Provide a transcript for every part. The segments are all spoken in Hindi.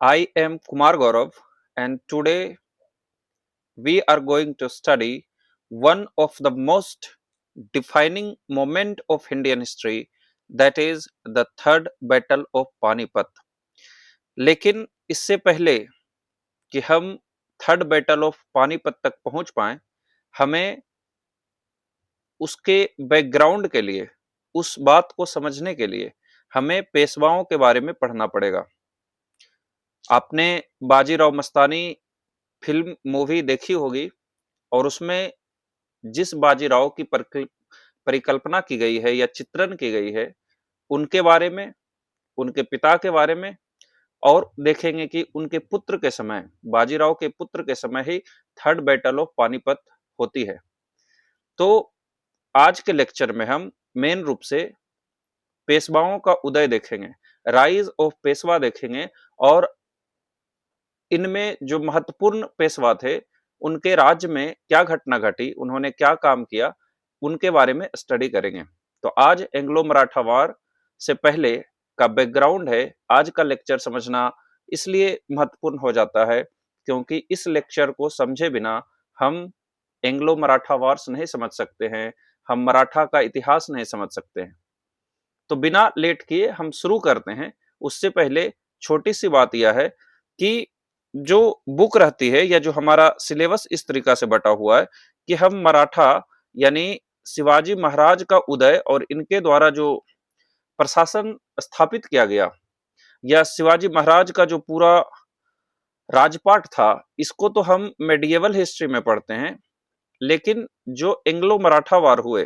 I am Kumar Gaurav, and today we are going to study one of the most defining moment of Indian history, that is the Third Battle of Panipat. लेकिन इससे पहले कि हम थर्ड बैटल ऑफ पानीपत तक पहुंच पाए, हमें उसके बैकग्राउंड के लिए, उस बात को समझने के लिए हमें पेशवाओं के बारे में पढ़ना पड़ेगा। आपने बाजीराव मस्तानी फिल्म मूवी देखी होगी और उसमें जिस बाजीराव की परिकल्पना की गई है या चित्रण की गई है, उनके बारे में, उनके पिता के बारे में, और देखेंगे कि उनके पुत्र के समय, बाजीराव के पुत्र के समय ही थर्ड बैटल ऑफ पानीपत होती है। तो आज के लेक्चर में हम मेन रूप से पेशवाओं का उदय देखेंगे, राइज ऑफ पेशवा देखेंगे, और इनमें जो महत्वपूर्ण पेशवा थे, उनके राज्य में क्या घटना घटी, उन्होंने क्या काम किया, उनके बारे में स्टडी करेंगे। तो आज एंग्लो मराठा वार से पहले का बैकग्राउंड है, आज का लेक्चर समझना इसलिए महत्वपूर्ण हो जाता है क्योंकि इस लेक्चर को समझे बिना हम एंग्लो मराठा वार्स नहीं समझ सकते हैं, हम मराठा का इतिहास नहीं समझ सकते हैं। तो बिना लेट किए हम शुरू करते हैं। उससे पहले छोटी सी बात यह है कि जो बुक रहती है या जो हमारा सिलेबस इस तरीका से बटा हुआ है कि हम मराठा यानी शिवाजी महाराज का उदय और इनके द्वारा जो प्रशासन स्थापित किया गया, या शिवाजी महाराज का जो पूरा राजपाट था, इसको तो हम मेडिएवल हिस्ट्री में पढ़ते हैं। लेकिन जो एंग्लो मराठा वार हुए,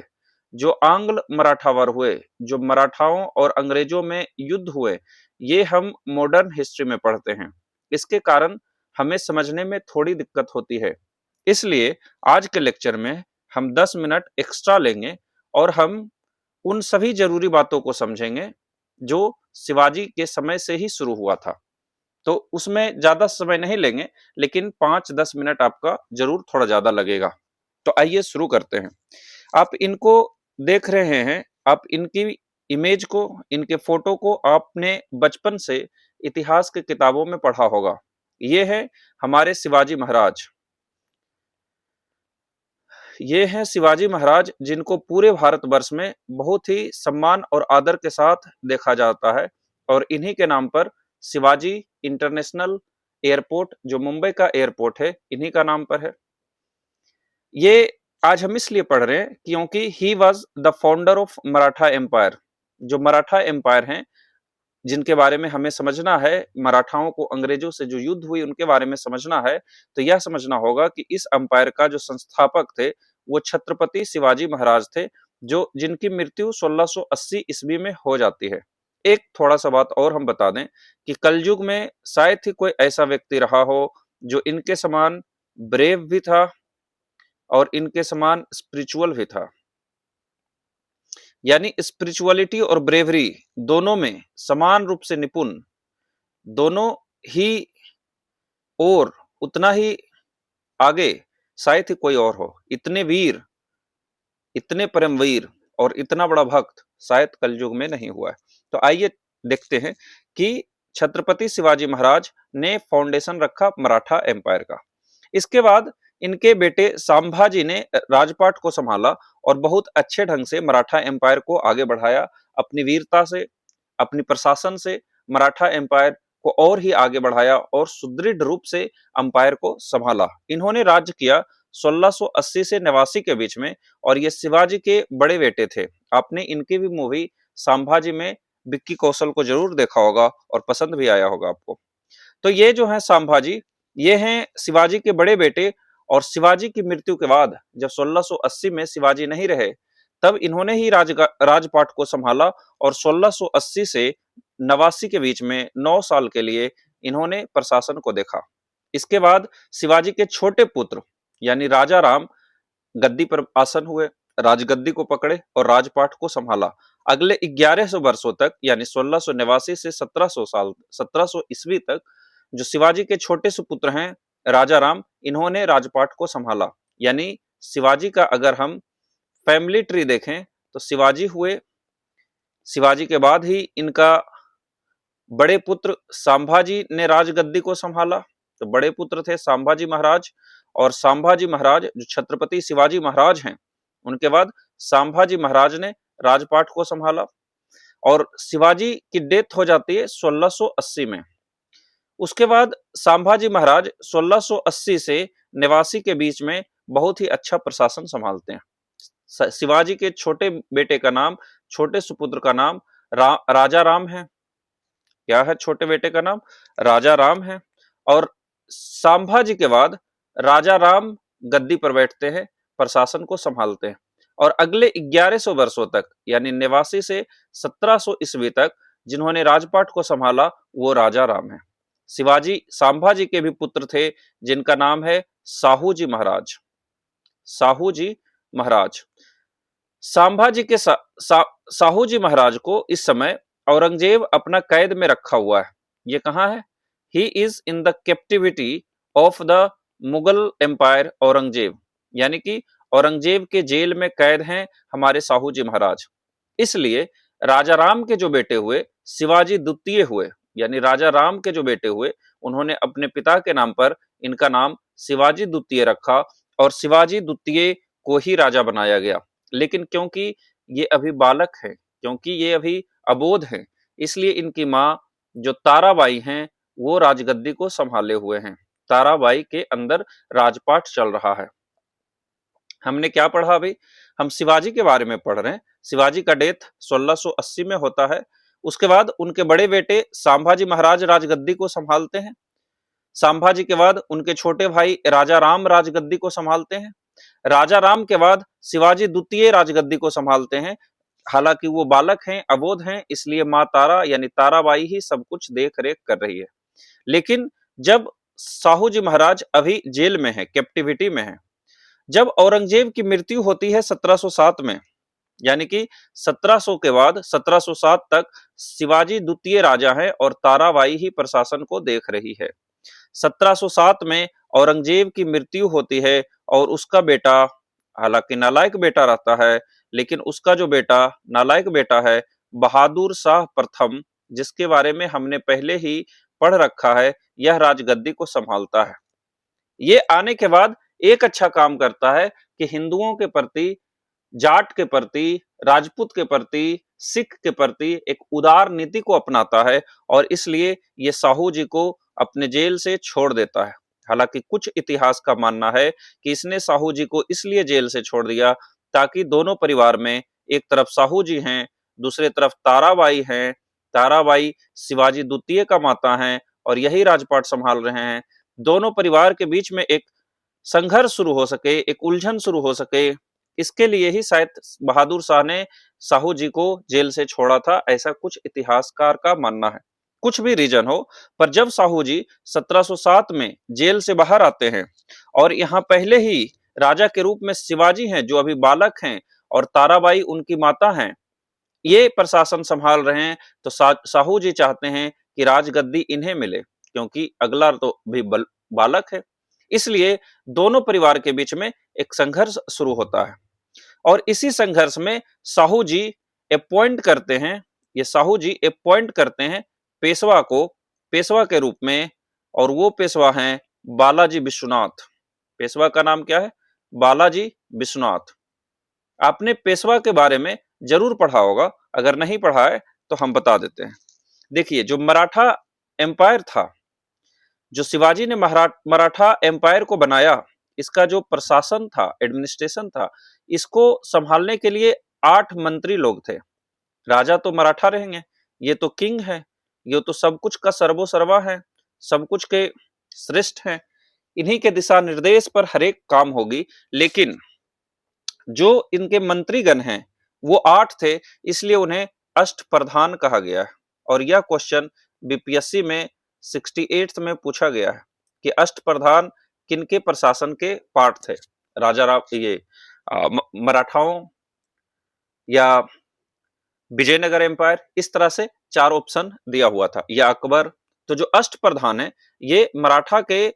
जो आंग्ल मराठा वार हुए, जो मराठाओं और अंग्रेजों में युद्ध हुए, ये हम मॉडर्न हिस्ट्री में पढ़ते हैं। इसके कारण हमें समझने में थोड़ी दिक्कत होती है। इसलिए आज के लेक्चर में हम 10 मिनट एक्स्ट्रा लेंगे और हम उन सभी जरूरी बातों को समझेंगे जो शिवाजी के समय से ही शुरू हुआ था। तो उसमें ज्यादा समय नहीं लेंगे, लेकिन 5-10 मिनट आपका जरूर थोड़ा ज्यादा लगेगा। तो आइए शुरू करते हैं। आप इनको देख रहे हैं, आप इनकी इमेज को, इनके फोटो को आपने बचपन से इतिहास के किताबों में पढ़ा होगा। ये है हमारे शिवाजी महाराज। ये हैं शिवाजी महाराज, जिनको पूरे भारतवर्ष में बहुत ही सम्मान और आदर के साथ देखा जाता है, और इन्हीं के नाम पर शिवाजी इंटरनेशनल एयरपोर्ट, जो मुंबई का एयरपोर्ट है, इन्हीं का नाम पर है। ये आज हम इसलिए पढ़ रहे हैं क्योंकि he was the founder of Maratha empire. जो मराठा एम्पायर हैं, जिनके बारे में हमें समझना है, मराठाओं को अंग्रेजों से जो युद्ध हुई उनके बारे में समझना है, तो यह समझना होगा कि इस एम्पायर का जो संस्थापक थे वो छत्रपति शिवाजी महाराज थे, जो जिनकी मृत्यु 1680 ईस्वी में हो जाती है। एक थोड़ा सा बात और हम बता दें कि कलयुग में शायद ही कोई ऐसा व्यक्ति रहा हो जो इनके समान ब्रेव भी था और इनके समान स्पिरिचुअल भी था। यानी स्पिरिचुअलिटी और ब्रेवरी दोनों में समान रूप से निपुण, दोनों ही, और उतना ही आगे शायद ही कोई और हो। इतने वीर, इतने परमवीर और इतना बड़ा भक्त शायद कलयुग में नहीं हुआ है। तो आइए देखते हैं कि छत्रपति शिवाजी महाराज ने फाउंडेशन रखा मराठा एम्पायर का। इसके बाद इनके बेटे संभाजी ने राजपाट को संभाला और बहुत अच्छे ढंग से मराठा एम्पायर को आगे बढ़ाया। अपनी वीरता से, अपनी प्रशासन से मराठा एम्पायर को और ही आगे बढ़ाया और सुदृढ़ रूप से एम्पायर को संभाला। इन्होंने राज्य किया 1680 से 89 के बीच में, और ये शिवाजी के बड़े बेटे थे। आपने इनकी भी मूवी संभाजी में विक्की कौशल को जरूर देखा होगा और पसंद भी आया होगा आपको। तो ये जो है संभाजी, ये हैं शिवाजी के बड़े बेटे, और शिवाजी की मृत्यु के बाद जब 1680 में शिवाजी नहीं रहे, तब इन्होंने ही राजपाट को संभाला, और 1680 से 89 के बीच में 9 साल के लिए इन्होंने प्रशासन को देखा। इसके बाद शिवाजी के छोटे पुत्र यानी राजा राम गद्दी पर आसन हुए, राजगद्दी को पकड़े और राजपाट को संभाला। अगले 1100 वर्षों तक, यानी 1689 से 1700 ईस्वी तक, जो शिवाजी के छोटे सुपुत्र हैं राजा राम, इन्होंने राजपाट को संभाला। यानी शिवाजी का अगर हम फैमिली ट्री देखें तो शिवाजी हुए, शिवाजी के बाद ही इनका बड़े पुत्र संभाजी ने राजगद्दी को संभाला। तो बड़े पुत्र थे संभाजी महाराज, और संभाजी महाराज जो छत्रपति शिवाजी महाराज हैं, उनके बाद संभाजी महाराज ने राजपाट को संभाला। और शिवाजी की डेथ हो जाती है 1680 में। उसके बाद संभाजी महाराज 1680 से 89 के बीच में बहुत ही अच्छा प्रशासन संभालते हैं। शिवाजी के छोटे बेटे का नाम, छोटे सुपुत्र का नाम राजा राम है। क्या है छोटे बेटे का नाम? राजा राम है। और संभाजी के बाद राजा राम गद्दी पर बैठते हैं, प्रशासन को संभालते हैं। और अगले 1100 वर्षों तक, यानी 89 से 1700 ईस्वी तक जिन्होंने राजपाट को संभाला वो राजा राम है। शिवाजी संभाजी के भी पुत्र थे जिनका नाम है साहू जी महाराज। साहू जी महाराज, संभाजी के साहू जी महाराज को इस समय औरंगजेब अपना कैद में रखा हुआ है। ये कहाँ है? He is in the captivity of the Mughal empire Aurangzeb, यानी कि औरंगजेब के जेल में कैद हैं हमारे साहू जी महाराज। इसलिए राजा राम के जो बेटे हुए शिवाजी द्वितीय हुए, यानी राजा राम के जो बेटे हुए उन्होंने अपने पिता के नाम पर इनका नाम शिवाजी द्वितीय रखा, और शिवाजी द्वितीय को ही राजा बनाया गया। लेकिन क्योंकि ये अभी बालक हैं, क्योंकि ये अभी अबोध हैं, इसलिए इनकी माँ जो ताराबाई हैं वो राजगद्दी को संभाले हुए हैं। ताराबाई के अंदर राजपाट चल रहा है। हमने क्या पढ़ा अभी? हम शिवाजी के बारे में पढ़ रहे हैं। शिवाजी का डेथ 1680 में होता है। उसके बाद उनके बड़े बेटे संभाजी महाराज राजगद्दी को संभालते हैं। संभाजी के बाद उनके छोटे भाई राजा राम राजगद्दी को संभालते हैं। राजा राम के बाद शिवाजी द्वितीय राजगद्दी को संभालते हैं। हालांकि वो बालक हैं, अबोध हैं, इसलिए माँ तारा यानी ताराबाई ही सब कुछ देख रेख कर रही है। लेकिन जब साहू जी महाराज अभी जेल में है, कैप्टिविटी में है, जब औरंगजेब की मृत्यु होती है 1707 में, यानी कि 1700 के बाद 1707 तक शिवाजी द्वितीय राजा है और ताराबाई ही प्रशासन को देख रही है। 1707 में औरंगजेब की मृत्यु होती है और उसका बेटा, हालांकि नालायक बेटा रहता है, लेकिन उसका जो बेटा नालायक बेटा है बहादुर शाह प्रथम, जिसके बारे में हमने पहले ही पढ़ रखा है, यह राजगद्दी को संभालता है। ये आने के बाद एक अच्छा काम करता है कि हिंदुओं के प्रति, जाट के प्रति, राजपूत के प्रति, सिख के प्रति एक उदार नीति को अपनाता है, और इसलिए ये साहू जी को अपने जेल से छोड़ देता है। हालांकि कुछ इतिहास का मानना है कि इसने साहू जी को इसलिए जेल से छोड़ दिया ताकि दोनों परिवार में, एक तरफ साहू जी हैं, दूसरे तरफ ताराबाई हैं, ताराबाई शिवाजी द्वितीय का माता हैं और यही राजपाट संभाल रहे हैं, दोनों परिवार के बीच में एक संघर्ष शुरू हो सके, एक उलझन शुरू हो सके, इसके लिए ही शायद बहादुर शाह ने साहू जी को जेल से छोड़ा था, ऐसा कुछ इतिहासकार का मानना है। कुछ भी रीजन हो, पर जब साहू जी 1707 में जेल से बाहर आते हैं और यहाँ पहले ही राजा के रूप में शिवाजी हैं जो अभी बालक हैं और ताराबाई उनकी माता हैं, ये प्रशासन संभाल रहे हैं, तो साहू जी चाहते हैं कि राजगद्दी इन्हें मिले, क्योंकि अगला तो भी बालक है। इसलिए दोनों परिवार के बीच में एक संघर्ष शुरू होता है और इसी संघर्ष में साहू जी अपॉइंट करते हैं, ये साहू जी अपॉइंट करते हैं पेशवा को, पेशवा के रूप में, और वो पेशवा हैं बालाजी विश्वनाथ। पेशवा का नाम क्या है? बालाजी विश्वनाथ। आपने पेशवा के बारे में जरूर पढ़ा होगा, अगर नहीं पढ़ा है तो हम बता देते हैं। देखिए, जो मराठा एम्पायर था, जो शिवाजी ने मराठा एम्पायर को बनाया, इसका जो प्रशासन था, एडमिनिस्ट्रेशन था, इसको संभालने के लिए 8 मंत्री लोग थे। राजा तो मराठा रहेंगे, ये तो किंग है, ये तो सब कुछ का सर्वोसर्वा है, सब कुछ के श्रेष्ठ हैं, इन्हीं के दिशा निर्देश पर हर एक काम होगी। लेकिन जो इनके मंत्रीगण हैं वो 8 थे, इसलिए उन्हें अष्टप्रधान कहा गया है। और यह क्वेश्चन बीपीएससी में 68 में पूछा गया है कि अष्टप्रधान किनके प्रशासन के पार्ट थे? राजा राम, ये मराठाओं या विजयनगर एम्पायर, इस तरह से 4 ऑप्शन दिया हुआ था, या अकबर। तो जो अष्टप्रधान है ये मराठा के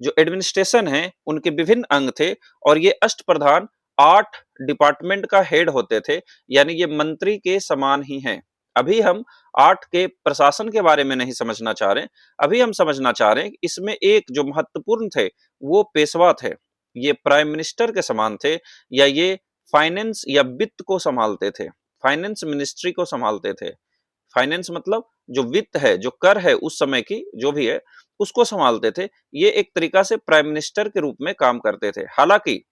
जो एडमिनिस्ट्रेशन है उनके विभिन्न अंग थे, और ये अष्टप्रधान 8 डिपार्टमेंट का हेड होते थे, यानी ये मंत्री के समान ही हैं। अभी हम आर्ट के प्रशासन के बारे में नहीं समझना चाह रहे, अभी हम समझना चाह रहे हैं कि इसमें एक जो महत्वपूर्ण थे वो पेशवा थे। ये प्राइम मिनिस्टर के समान थे, या ये फाइनेंस या वित्त को संभालते थे, फाइनेंस मिनिस्ट्री को संभालते थे। फाइनेंस मतलब जो वित्त है, जो कर है उस समय की जो भी है, उसको संभालते थे। ये एक तरीका से प्राइम मिनिस्टर के रूप में काम करते थे। हालांकि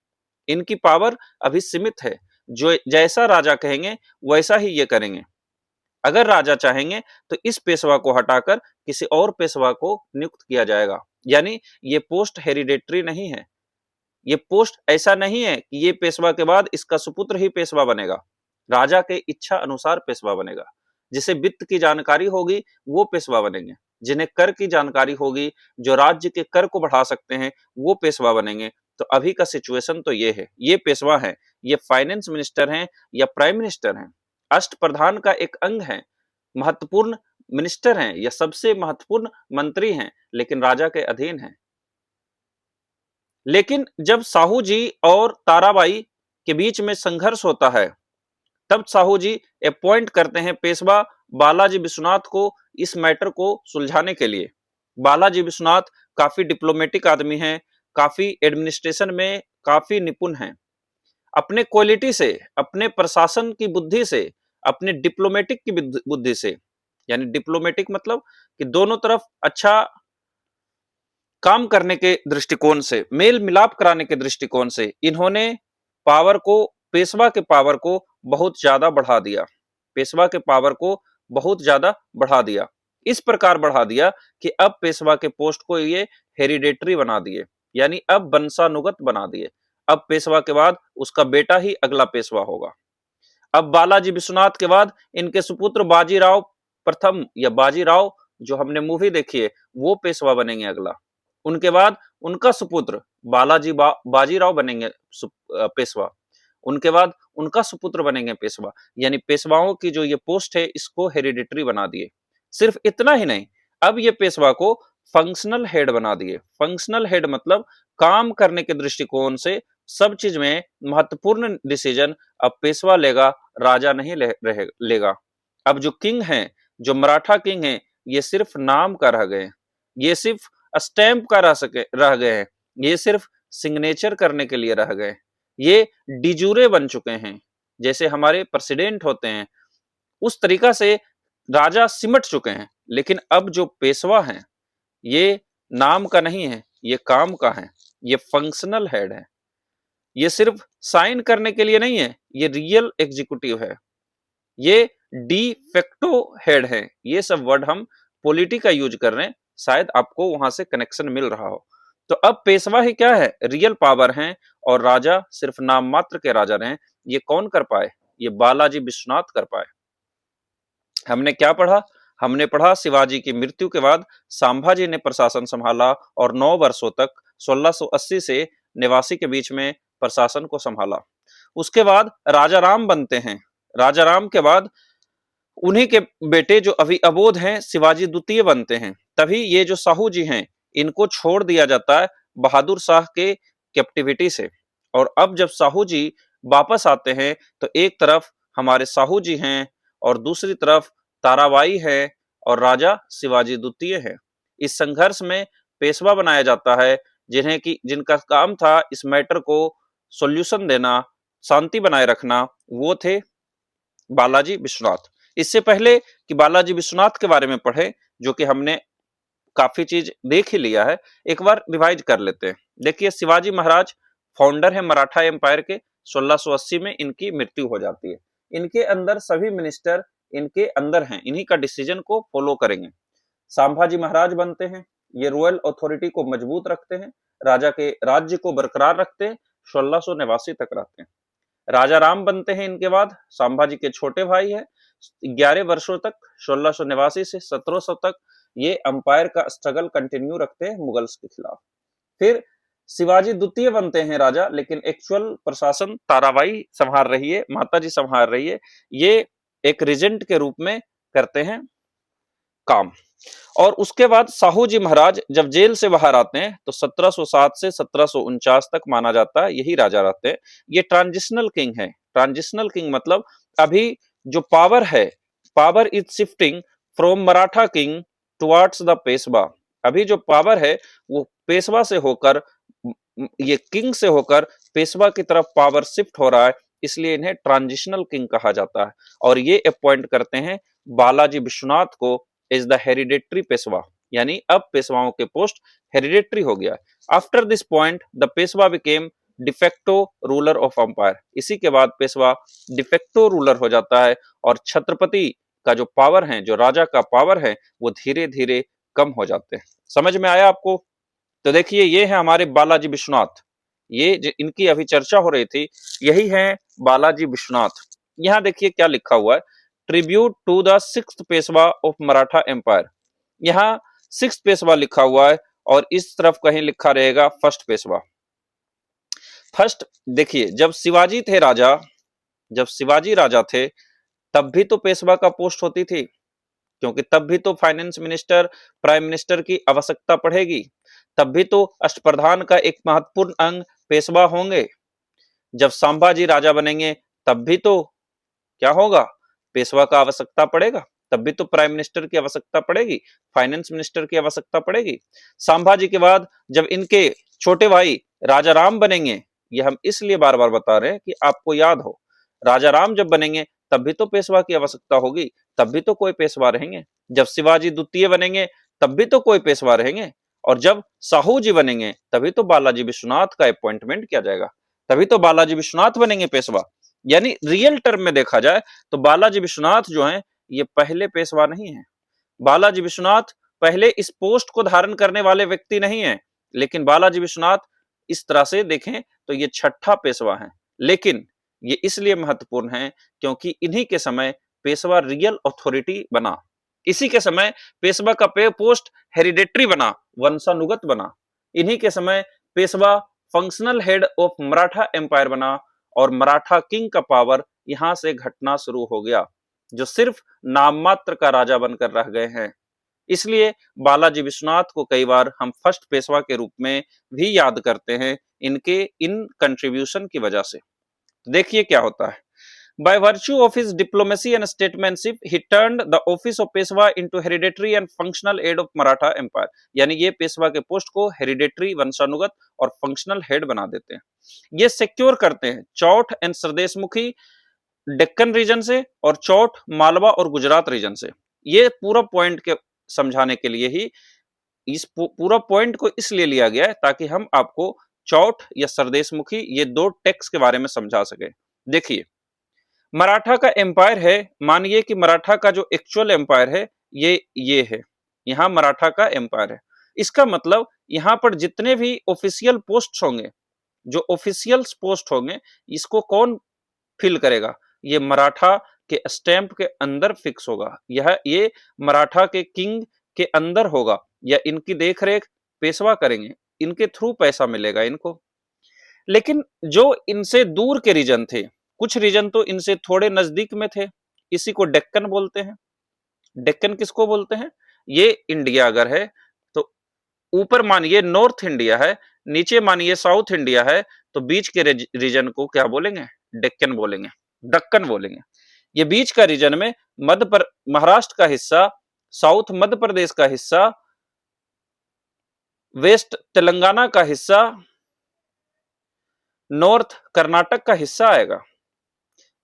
इनकी पावर अभी सीमित है, जो जैसा राजा कहेंगे वैसा ही ये करेंगे। अगर राजा चाहेंगे तो इस पेशवा को हटाकर किसी और पेशवा को नियुक्त किया जाएगा। यानी ये पोस्ट हेरिडेटरी नहीं है, ये पोस्ट ऐसा नहीं है कि ये पेशवा के बाद इसका सुपुत्र ही पेशवा बनेगा। राजा के इच्छा अनुसार पेशवा बनेगा। जिसे वित्त की जानकारी होगी वो पेशवा बनेंगे, जिन्हें कर की जानकारी होगी, जो राज्य के कर को बढ़ा सकते हैं, वो पेशवा बनेंगे। तो अभी का सिचुएशन तो ये है, ये पेशवा है, ये फाइनेंस मिनिस्टर हैं या प्राइम मिनिस्टर हैं, अष्ट प्रधान का एक अंग है, महत्वपूर्ण मिनिस्टर हैं या सबसे महत्वपूर्ण मंत्री हैं, लेकिन राजा के अधीन हैं। लेकिन जब साहू जी और ताराबाई के बीच में संघर्ष होता है, तब साहू जी अपॉइंट करते हैं पेशवा बालाजी विश्वनाथ को इस मैटर को सुलझाने के लिए। बालाजी विश्वनाथ काफी डिप्लोमेटिक आदमी हैं, काफी एडमिनिस्ट्रेशन में काफी निपुण हैं। अपने क्वालिटी से, अपने प्रशासन की बुद्धि से, अपने डिप्लोमेटिक की बुद्धि से, यानी डिप्लोमेटिक मतलब कि दोनों तरफ अच्छा काम करने के दृष्टिकोण से, मेल मिलाप कराने के दृष्टिकोण से इन्होंने पावर को, पेशवा के पावर को बहुत ज्यादा बढ़ा दिया। पेशवा के पावर को बहुत ज्यादा बढ़ा दिया, इस प्रकार बढ़ा दिया कि अब पेशवा के पोस्ट को ये हेरिडेटरी बना दिए, यानी अब वंशानुगत बना दिए। अब पेशवा के बाद उसका बेटा ही अगला पेशवा होगा। अब बालाजी विश्वनाथ के बाद इनके सुपुत्र बाजीराव प्रथम या बाजीराव, जो हमने मूवी देखी है, वो पेशवा बनेंगे अगला। उनके बाद उनका सुपुत्र बाजीराव बनेंगे पेशवा। उनके बाद उनका सुपुत्र बनेंगे पेशवा। यानी पेशवाओं की जो ये पोस्ट है इसको हेरिडिटरी बना दिए। सिर्फ इतना ही नहीं, अब ये पेशवा को फंक्शनल हेड बना दिए। फंक्शनल हेड मतलब काम करने के दृष्टिकोण से सब चीज में महत्वपूर्ण डिसीजन अब पेशवा लेगा, राजा नहीं लेगा। अब जो किंग है, जो मराठा किंग है, ये सिर्फ नाम का रह गए, ये सिर्फ स्टैंप का रह गए हैं, ये सिर्फ सिग्नेचर करने के लिए रह गए, ये डिजूरे बन चुके हैं। जैसे हमारे प्रेसिडेंट होते हैं उस तरीका से राजा सिमट चुके हैं। लेकिन अब जो पेशवा हैं ये नाम का नहीं है, ये काम का है, ये फंक्शनल हेड है, ये सिर्फ साइन करने के लिए नहीं है, ये रियल एग्जीक्यूटिव है, ये डी फैक्टो हेड है। ये सब वर्ड हम पॉलिटी का यूज कर रहे हैं, शायद आपको वहां से कनेक्शन मिल रहा हो। तो अब पेशवा ही क्या है, रियल पावर है, और राजा सिर्फ नाम मात्र के राजा रहे। ये कौन कर पाए, ये बालाजी विश्वनाथ कर पाए। हमने क्या पढ़ा, हमने पढ़ा शिवाजी की मृत्यु के बाद संभाजी ने प्रशासन संभाला और 9 वर्षों तक 1680 से 89 के बीच में प्रशासन को संभाला। उसके बाद राजा राम बनते हैं। राजा राम के बाद उन्हीं के बेटे जो अभी अबोध हैं शिवाजी द्वितीय बनते हैं। तभी ये जो साहू जी हैं इनको छोड़ दिया जाता है बहादुर शाह के कैप्टिविटी से। और अब जब साहू जी वापस आते हैं तो एक तरफ हमारे साहू जी हैं और दूसरी तरफ ताराबाई है और राजा शिवाजी द्वितीय है। इस संघर्ष में पेशवा बनाया जाता है जिनका काम था इस मैटर को सॉल्यूशन देना, शांति बनाए रखना, वो थे बालाजी विश्वनाथ। इससे पहले कि बालाजी विश्वनाथ के बारे में पढ़े, जो कि हमने काफी चीज देख ही लिया है, एक बार रिवाइज कर लेते हैं। देखिए शिवाजी महाराज फाउंडर है मराठा एम्पायर के। 1680 में इनकी मृत्यु हो जाती है। इनके अंदर सभी मिनिस्टर इनके अंदर हैं, इन्हीं का डिसीजन को फॉलो करेंगे। संभाजी महाराज बनते हैं, ये रॉयल अथॉरिटी को मजबूत रखते हैं, राजा के राज्य को बरकरार रखते हैं, 1689 तक रहते हैं। राजा राम बनते हैं इनके बाद, संभाजी के छोटे भाई है। 11 वर्षों तक 1689 से 1700 तक ये अंपायर का स्ट्रगल कंटिन्यू रखते हैं मुगल्स के खिलाफ। फिर शिवाजी द्वितीय बनते हैं राजा, लेकिन एक्चुअल प्रशासन ताराबाई संभाल रही है, माताजी संभाल रही है। ये एक रिजेंट के रूप में करते हैं काम। और उसके बाद साहू जी महाराज जब जेल से बाहर आते हैं तो 1707 से 1749 तक माना जाता है यही राजा रहते हैं। ये ट्रांजिशनल किंग है। ट्रांजिशनल किंग मतलब अभी जो पावर है power is shifting from Maratha king towards the Peshwa. अभी जो पावर है वो पेशवा से होकर, ये किंग से होकर पेशवा की तरफ पावर शिफ्ट हो रहा है, इसलिए इन्हें ट्रांजिशनल किंग कहा जाता है। और ये अपॉइंट करते हैं बालाजी विश्वनाथ को एज द हेरिडेटरी पेशवा, यानी अब पेशवाओं के पोस्ट हेरिडेटरी हो गया। After this point the Peshwa became de facto ruler of umpire. इसी के बाद पेशवा डिफेक्टो रूलर हो जाता है और छत्रपति का जो पावर है, जो राजा का पावर है, वो धीरे धीरे कम हो जाते हैं। समझ में आया आपको? तो देखिए ये है हमारे बालाजी विश्वनाथ, ये जो इनकी अभी चर्चा हो रही थी, यही है बालाजी विश्वनाथ। यहाँ देखिए क्या लिखा हुआ है, tribute to the sixth Peshwa of Maratha empire. यहाँ सिक्स्थ पेशवा लिखा हुआ है और इस तरफ कहीं लिखा रहेगा फर्स्ट पेशवा। फर्स्ट देखिए, जब शिवाजी थे राजा, जब शिवाजी राजा थे तब भी तो पेशवा का पोस्ट होती थी, क्योंकि तब भी तो फाइनेंस मिनिस्टर, प्राइम मिनिस्टर की आवश्यकता पड़ेगी, तब भी तो अष्टप्रधान का एक महत्वपूर्ण अंग पेशवा होंगे। जब संभाजी राजा बनेंगे तब भी तो क्या होगा, पेशवा का आवश्यकता पड़ेगा, तब भी तो प्राइम मिनिस्टर की आवश्यकता पड़ेगी, फाइनेंस मिनिस्टर की आवश्यकता पड़ेगी। संभाजी के बाद जब इनके छोटे भाई राजा राम बनेंगे, ये हम इसलिए बार बार बता रहे हैं कि आपको याद हो, राजा राम जब बनेंगे तब भी तो पेशवा की आवश्यकता होगी, तब भी तो कोई पेशवा रहेंगे। जब शिवाजी द्वितीय बनेंगे तब भी तो कोई पेशवा रहेंगे, और जब साहू जी बनेंगे तभी तो बालाजी विश्वनाथ का अपॉइंटमेंट किया जाएगा, तभी तो बालाजी विश्वनाथ बनेंगे पेशवा। यानी रियल टर्म में देखा जाए तो बालाजी विश्वनाथ जो हैं ये पहले पेशवा नहीं है। बालाजी विश्वनाथ पहले इस पोस्ट को धारण करने वाले व्यक्ति नहीं है, लेकिन बालाजी विश्वनाथ इस तरह से देखें तो ये छठा पेशवा है। लेकिन ये इसलिए महत्वपूर्ण है क्योंकि इन्हीं के समय पेशवा रियल अथॉरिटी बना, इसी के समय पेशवा का पोस्ट हेरिडेटरी बना, वंशानुगत बना। इन्हीं के समय Peshwa functional head of Maratha empire बना और मराठा किंग का पावर यहां से घटना शुरू हो गया, जो सिर्फ नाम मात्र का राजा बनकर रह गए हैं। इसलिए बालाजी विश्वनाथ को कई बार हम फर्स्ट पेशवा के रूप में भी याद करते हैं, इनके इन कंट्रीब्यूशन की वजह से। देखिए क्या होता है, by virtue of his diplomacy and statesmanship he turned the office of Peshwa into hereditary and functional head of Maratha empire। यानी ये पेशवा के पोस्ट को हेरिडेटरी, वंशानुगत और फंक्शनल हेड बना देते हैं। ये सिक्योर करते हैं चौथ एंड सरदेशमुखी डेक्कन रीजन से और चौथ मालवा और गुजरात रीजन से। ये पूरा पॉइंट के समझाने के लिए ही इस पूरा पॉइंट को इसलिए लिया गया है ताकि हम आपको चौथ या सरदेशमुखी ये दो टैक्स के बारे में समझा सके। देखिए मराठा का एम्पायर है, मानिए कि मराठा का जो एक्चुअल एम्पायर है ये है, यहाँ मराठा का एम्पायर है। इसका मतलब यहाँ पर जितने भी ऑफिशियल पोस्ट होंगे, जो ऑफिशियल पोस्ट होंगे, इसको कौन फिल करेगा, ये मराठा के स्टैंप के अंदर फिक्स होगा, यह ये मराठा के किंग के अंदर होगा, या इनकी देखरेख पेशवा करेंगे, इनके थ्रू पैसा मिलेगा इनको। लेकिन जो इनसे दूर के रीजन थे, कुछ रीजन तो इनसे थोड़े नजदीक में थे, इसी को डेक्कन बोलते हैं। डेक्कन किसको बोलते हैं, ये इंडिया अगर है तो ऊपर मानिए नॉर्थ इंडिया है, नीचे मानिए साउथ इंडिया है, तो बीच के रीजन को क्या बोलेंगे, डेक्कन बोलेंगे, दक्कन बोलेंगे। ये बीच का रीजन में महाराष्ट्र का हिस्सा, साउथ मध्य प्रदेश का हिस्सा, वेस्ट तेलंगाना का हिस्सा, नॉर्थ कर्नाटक का हिस्सा आएगा,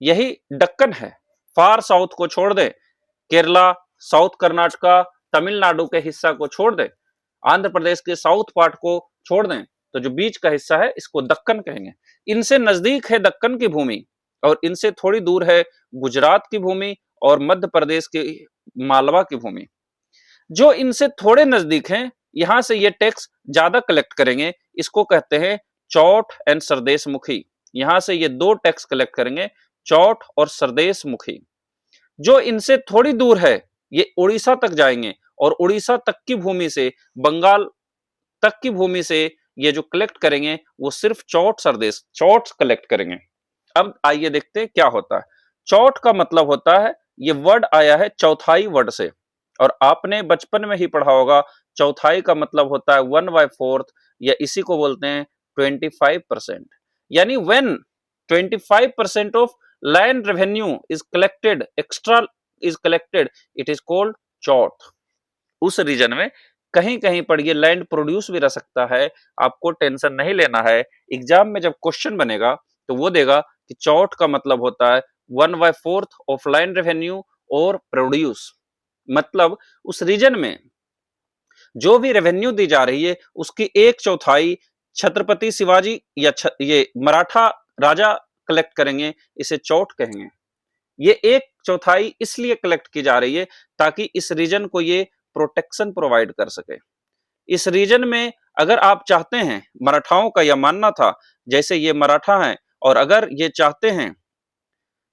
यही दक्कन है। फार साउथ को छोड़ दें, केरला, साउथ कर्नाटका, तमिलनाडु के हिस्सा को छोड़ दें, आंध्र प्रदेश के साउथ पार्ट को छोड़ दें, तो जो बीच का हिस्सा है इसको दक्कन कहेंगे। इनसे नजदीक है दक्कन की भूमि और इनसे थोड़ी दूर है गुजरात की भूमि और मध्य प्रदेश की मालवा की भूमि। जो इनसे थोड़े नजदीक हैं, यहां से ये टैक्स ज्यादा कलेक्ट करेंगे, इसको कहते हैं चौथ एंड सरदेशमुखी। यहां से ये दो टैक्स कलेक्ट करेंगे, चौथ और सरदेशमुखी। जो इनसे थोड़ी दूर है ये उड़ीसा तक जाएंगे और उड़ीसा तक की भूमि से, बंगाल तक की भूमि से ये जो कलेक्ट करेंगे वो सिर्फ चौथ कलेक्ट करेंगे। अब आइए देखते हैं क्या होता है। चौथ का मतलब होता है, ये वर्ड आया है चौथाई वर्ड से, और आपने बचपन में ही पढ़ा होगा, चौथाई का मतलब होता है 1/4, या इसी को बोलते हैं 25%। यानी when 25% of land revenue is collected extra is collected it is called chauth. उस रीजन में कहीं कहीं पर ये लैंड प्रोड्यूस भी रह सकता है, आपको टेंशन नहीं लेना है। एग्जाम में जब क्वेश्चन बनेगा तो वो देगा कि चौथ का मतलब होता है 1/4 ऑफ लैंड रेवेन्यू और प्रोड्यूस, मतलब उस रीजन में जो भी रेवेन्यू दी जा रही है उसकी 1/4 छत्रपति शिवाजी या ये मराठा राजा कलेक्ट करेंगे, इसे चौथ कहेंगे। ये 1/4 इसलिए कलेक्ट की जा रही है ताकि इस रीजन को ये प्रोटेक्शन प्रोवाइड कर सके। इस रीजन में अगर आप चाहते हैं, मराठाओं का यह मानना था जैसे ये मराठा हैं और अगर ये चाहते हैं,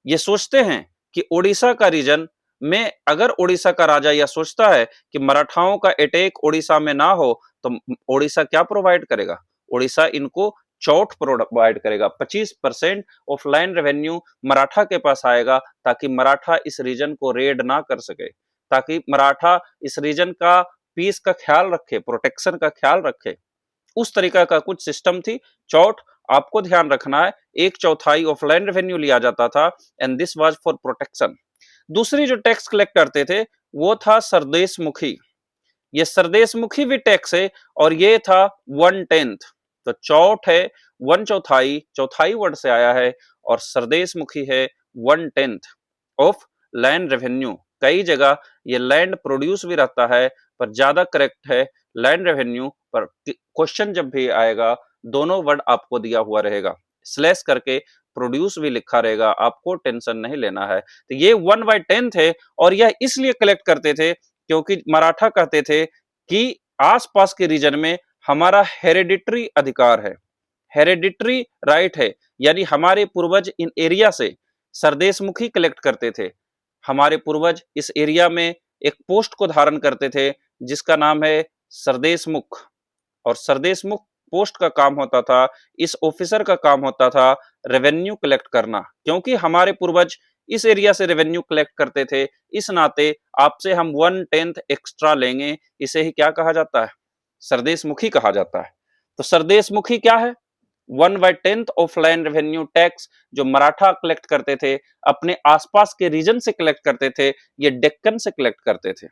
ये सोचते हैं कि ओडिशा का रीजन में अगर ओडिशा का राजा यह सोचता है कि मराठाओं का अटैक ओडिशा में ना हो तो ओडिशा क्या प्रोवाइड करेगा? ओडिशा इनको चौथ प्रोवाइड करेगा। 25% ऑफ लैंड रेवेन्यू मराठा के पास आएगा ताकि मराठा इस रीजन को रेड ना कर सके, ताकि मराठा इस रीजन का पीस का ख्याल रखे, प्रोटेक्शन का ख्याल रखे। उस तरीका का कुछ सिस्टम थी। चौथ आपको ध्यान रखना है, 1/4 ऑफ लैंड रेवेन्यू लिया जाता था and this was for protection. दूसरी जो टैक्स कलेक्ट करते थे वो था सरदेशमुखी। ये सरदेशमुखी भी टैक्स है और ये था 1/10। तो चौथ है 1/4, चौथाई वर्ड से आया है, और सरदेशमुखी है 1/10 ऑफ लैंड रेवेन्यू। कई जगह ये लैंड प्रोड्यूस भी रहता है पर ज्यादा करेक्ट है लैंड रेवेन्यू, पर क्वेश्चन जब भी आएगा दोनों वर्ड आपको दिया हुआ रहेगा, स्लैश करके प्रोड्यूस भी लिखा रहेगा, आपको टेंशन नहीं लेना है। तो ये 1/10 है और यह इसलिए कलेक्ट करते थे क्योंकि मराठा कहते थे कि आसपास के रीजन में हमारा हेरेडिटरी अधिकार है, हेरेडिटरी राइट है, यानी हमारे पूर्वज इन एरिया से सरदेशमुखी कलेक्ट करते थे। हमारे पूर्वज इस एरिया में एक पोस्ट को धारण करते थे जिसका नाम है सरदेशमुख, और सरदेशमुख पोस्ट का काम होता था, इस ऑफिसर का काम होता था रेवेन्यू कलेक्ट करना। क्योंकि हमारे पूर्वज इस एरिया से रेवेन्यू कलेक्ट करते थे, इस नाते आपसे हम 1/10 एक्स्ट्रा लेंगे, इसे ही क्या कहा जाता है? सरदेशमुखी कहा जाता है। तो सरदेशमुखी क्या है? 1/10 ऑफ लैंड रेवेन्यू टैक्स जो मराठा कलेक्ट करते थे, अपने आसपास के रीजन से कलेक्ट करते थे, ये डेक्कन से कलेक्ट करते थे।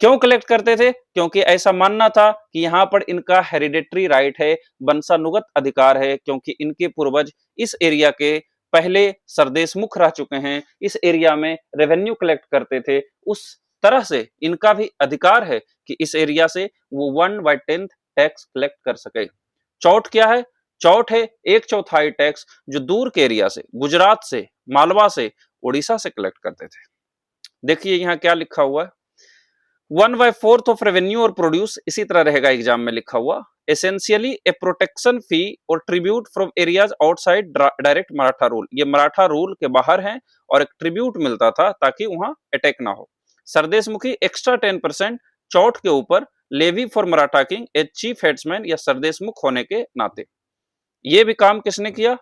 क्यों कलेक्ट करते थे? क्योंकि ऐसा मानना था कि यहाँ पर इनका हेरिडेटरी राइट है, वंशानुगत अधिकार है, क्योंकि इनके पूर्वज इस एरिया के पहले सरदेशमुख रह चुके हैं, इस एरिया में रेवेन्यू कलेक्ट करते थे, उस तरह से इनका भी अधिकार है कि इस एरिया से वो 1/10 टैक्स कलेक्ट कर सके। चौथ क्या है? चौथ है 1/4 टैक्स जो दूर के एरिया से, गुजरात से, मालवा से, उड़ीसा से कलेक्ट करते थे। देखिए यहाँ क्या लिखा हुआ है, 1/4 ऑफ रेवेन्यू और प्रोड्यूस इसी तरह रहेगा एग्जाम में लिखा हुआ, एसेंशियली ए प्रोटेक्शन फी और tribute from areas outside direct Maratha rule. ये मराठा रूल के बाहर हैं और एक ट्रिब्यूट मिलता था ताकि वहां अटैक ना हो। सरदेशमुखी एक्स्ट्रा 10% चौथ के ऊपर levy for Maratha king a chief headsman या सरदेशमुख होने के नाते। ये भी काम किसने किया?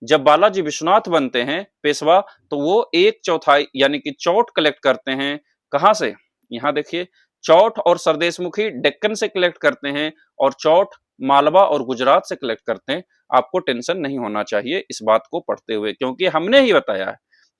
जब बालाजी विश्वनाथ बनते हैं पेशवा तो वो 1/4 यानी कि चौथ कलेक्ट करते हैं। कहां से? यहाँ देखिए, चौथ और सरदेशमुखी डेक्कन से कलेक्ट करते हैं और चौथ मालवा और गुजरात से कलेक्ट करते हैं। आपको टेंशन नहीं होना चाहिए इस बात को पढ़ते हुए, क्योंकि हमने ही बताया है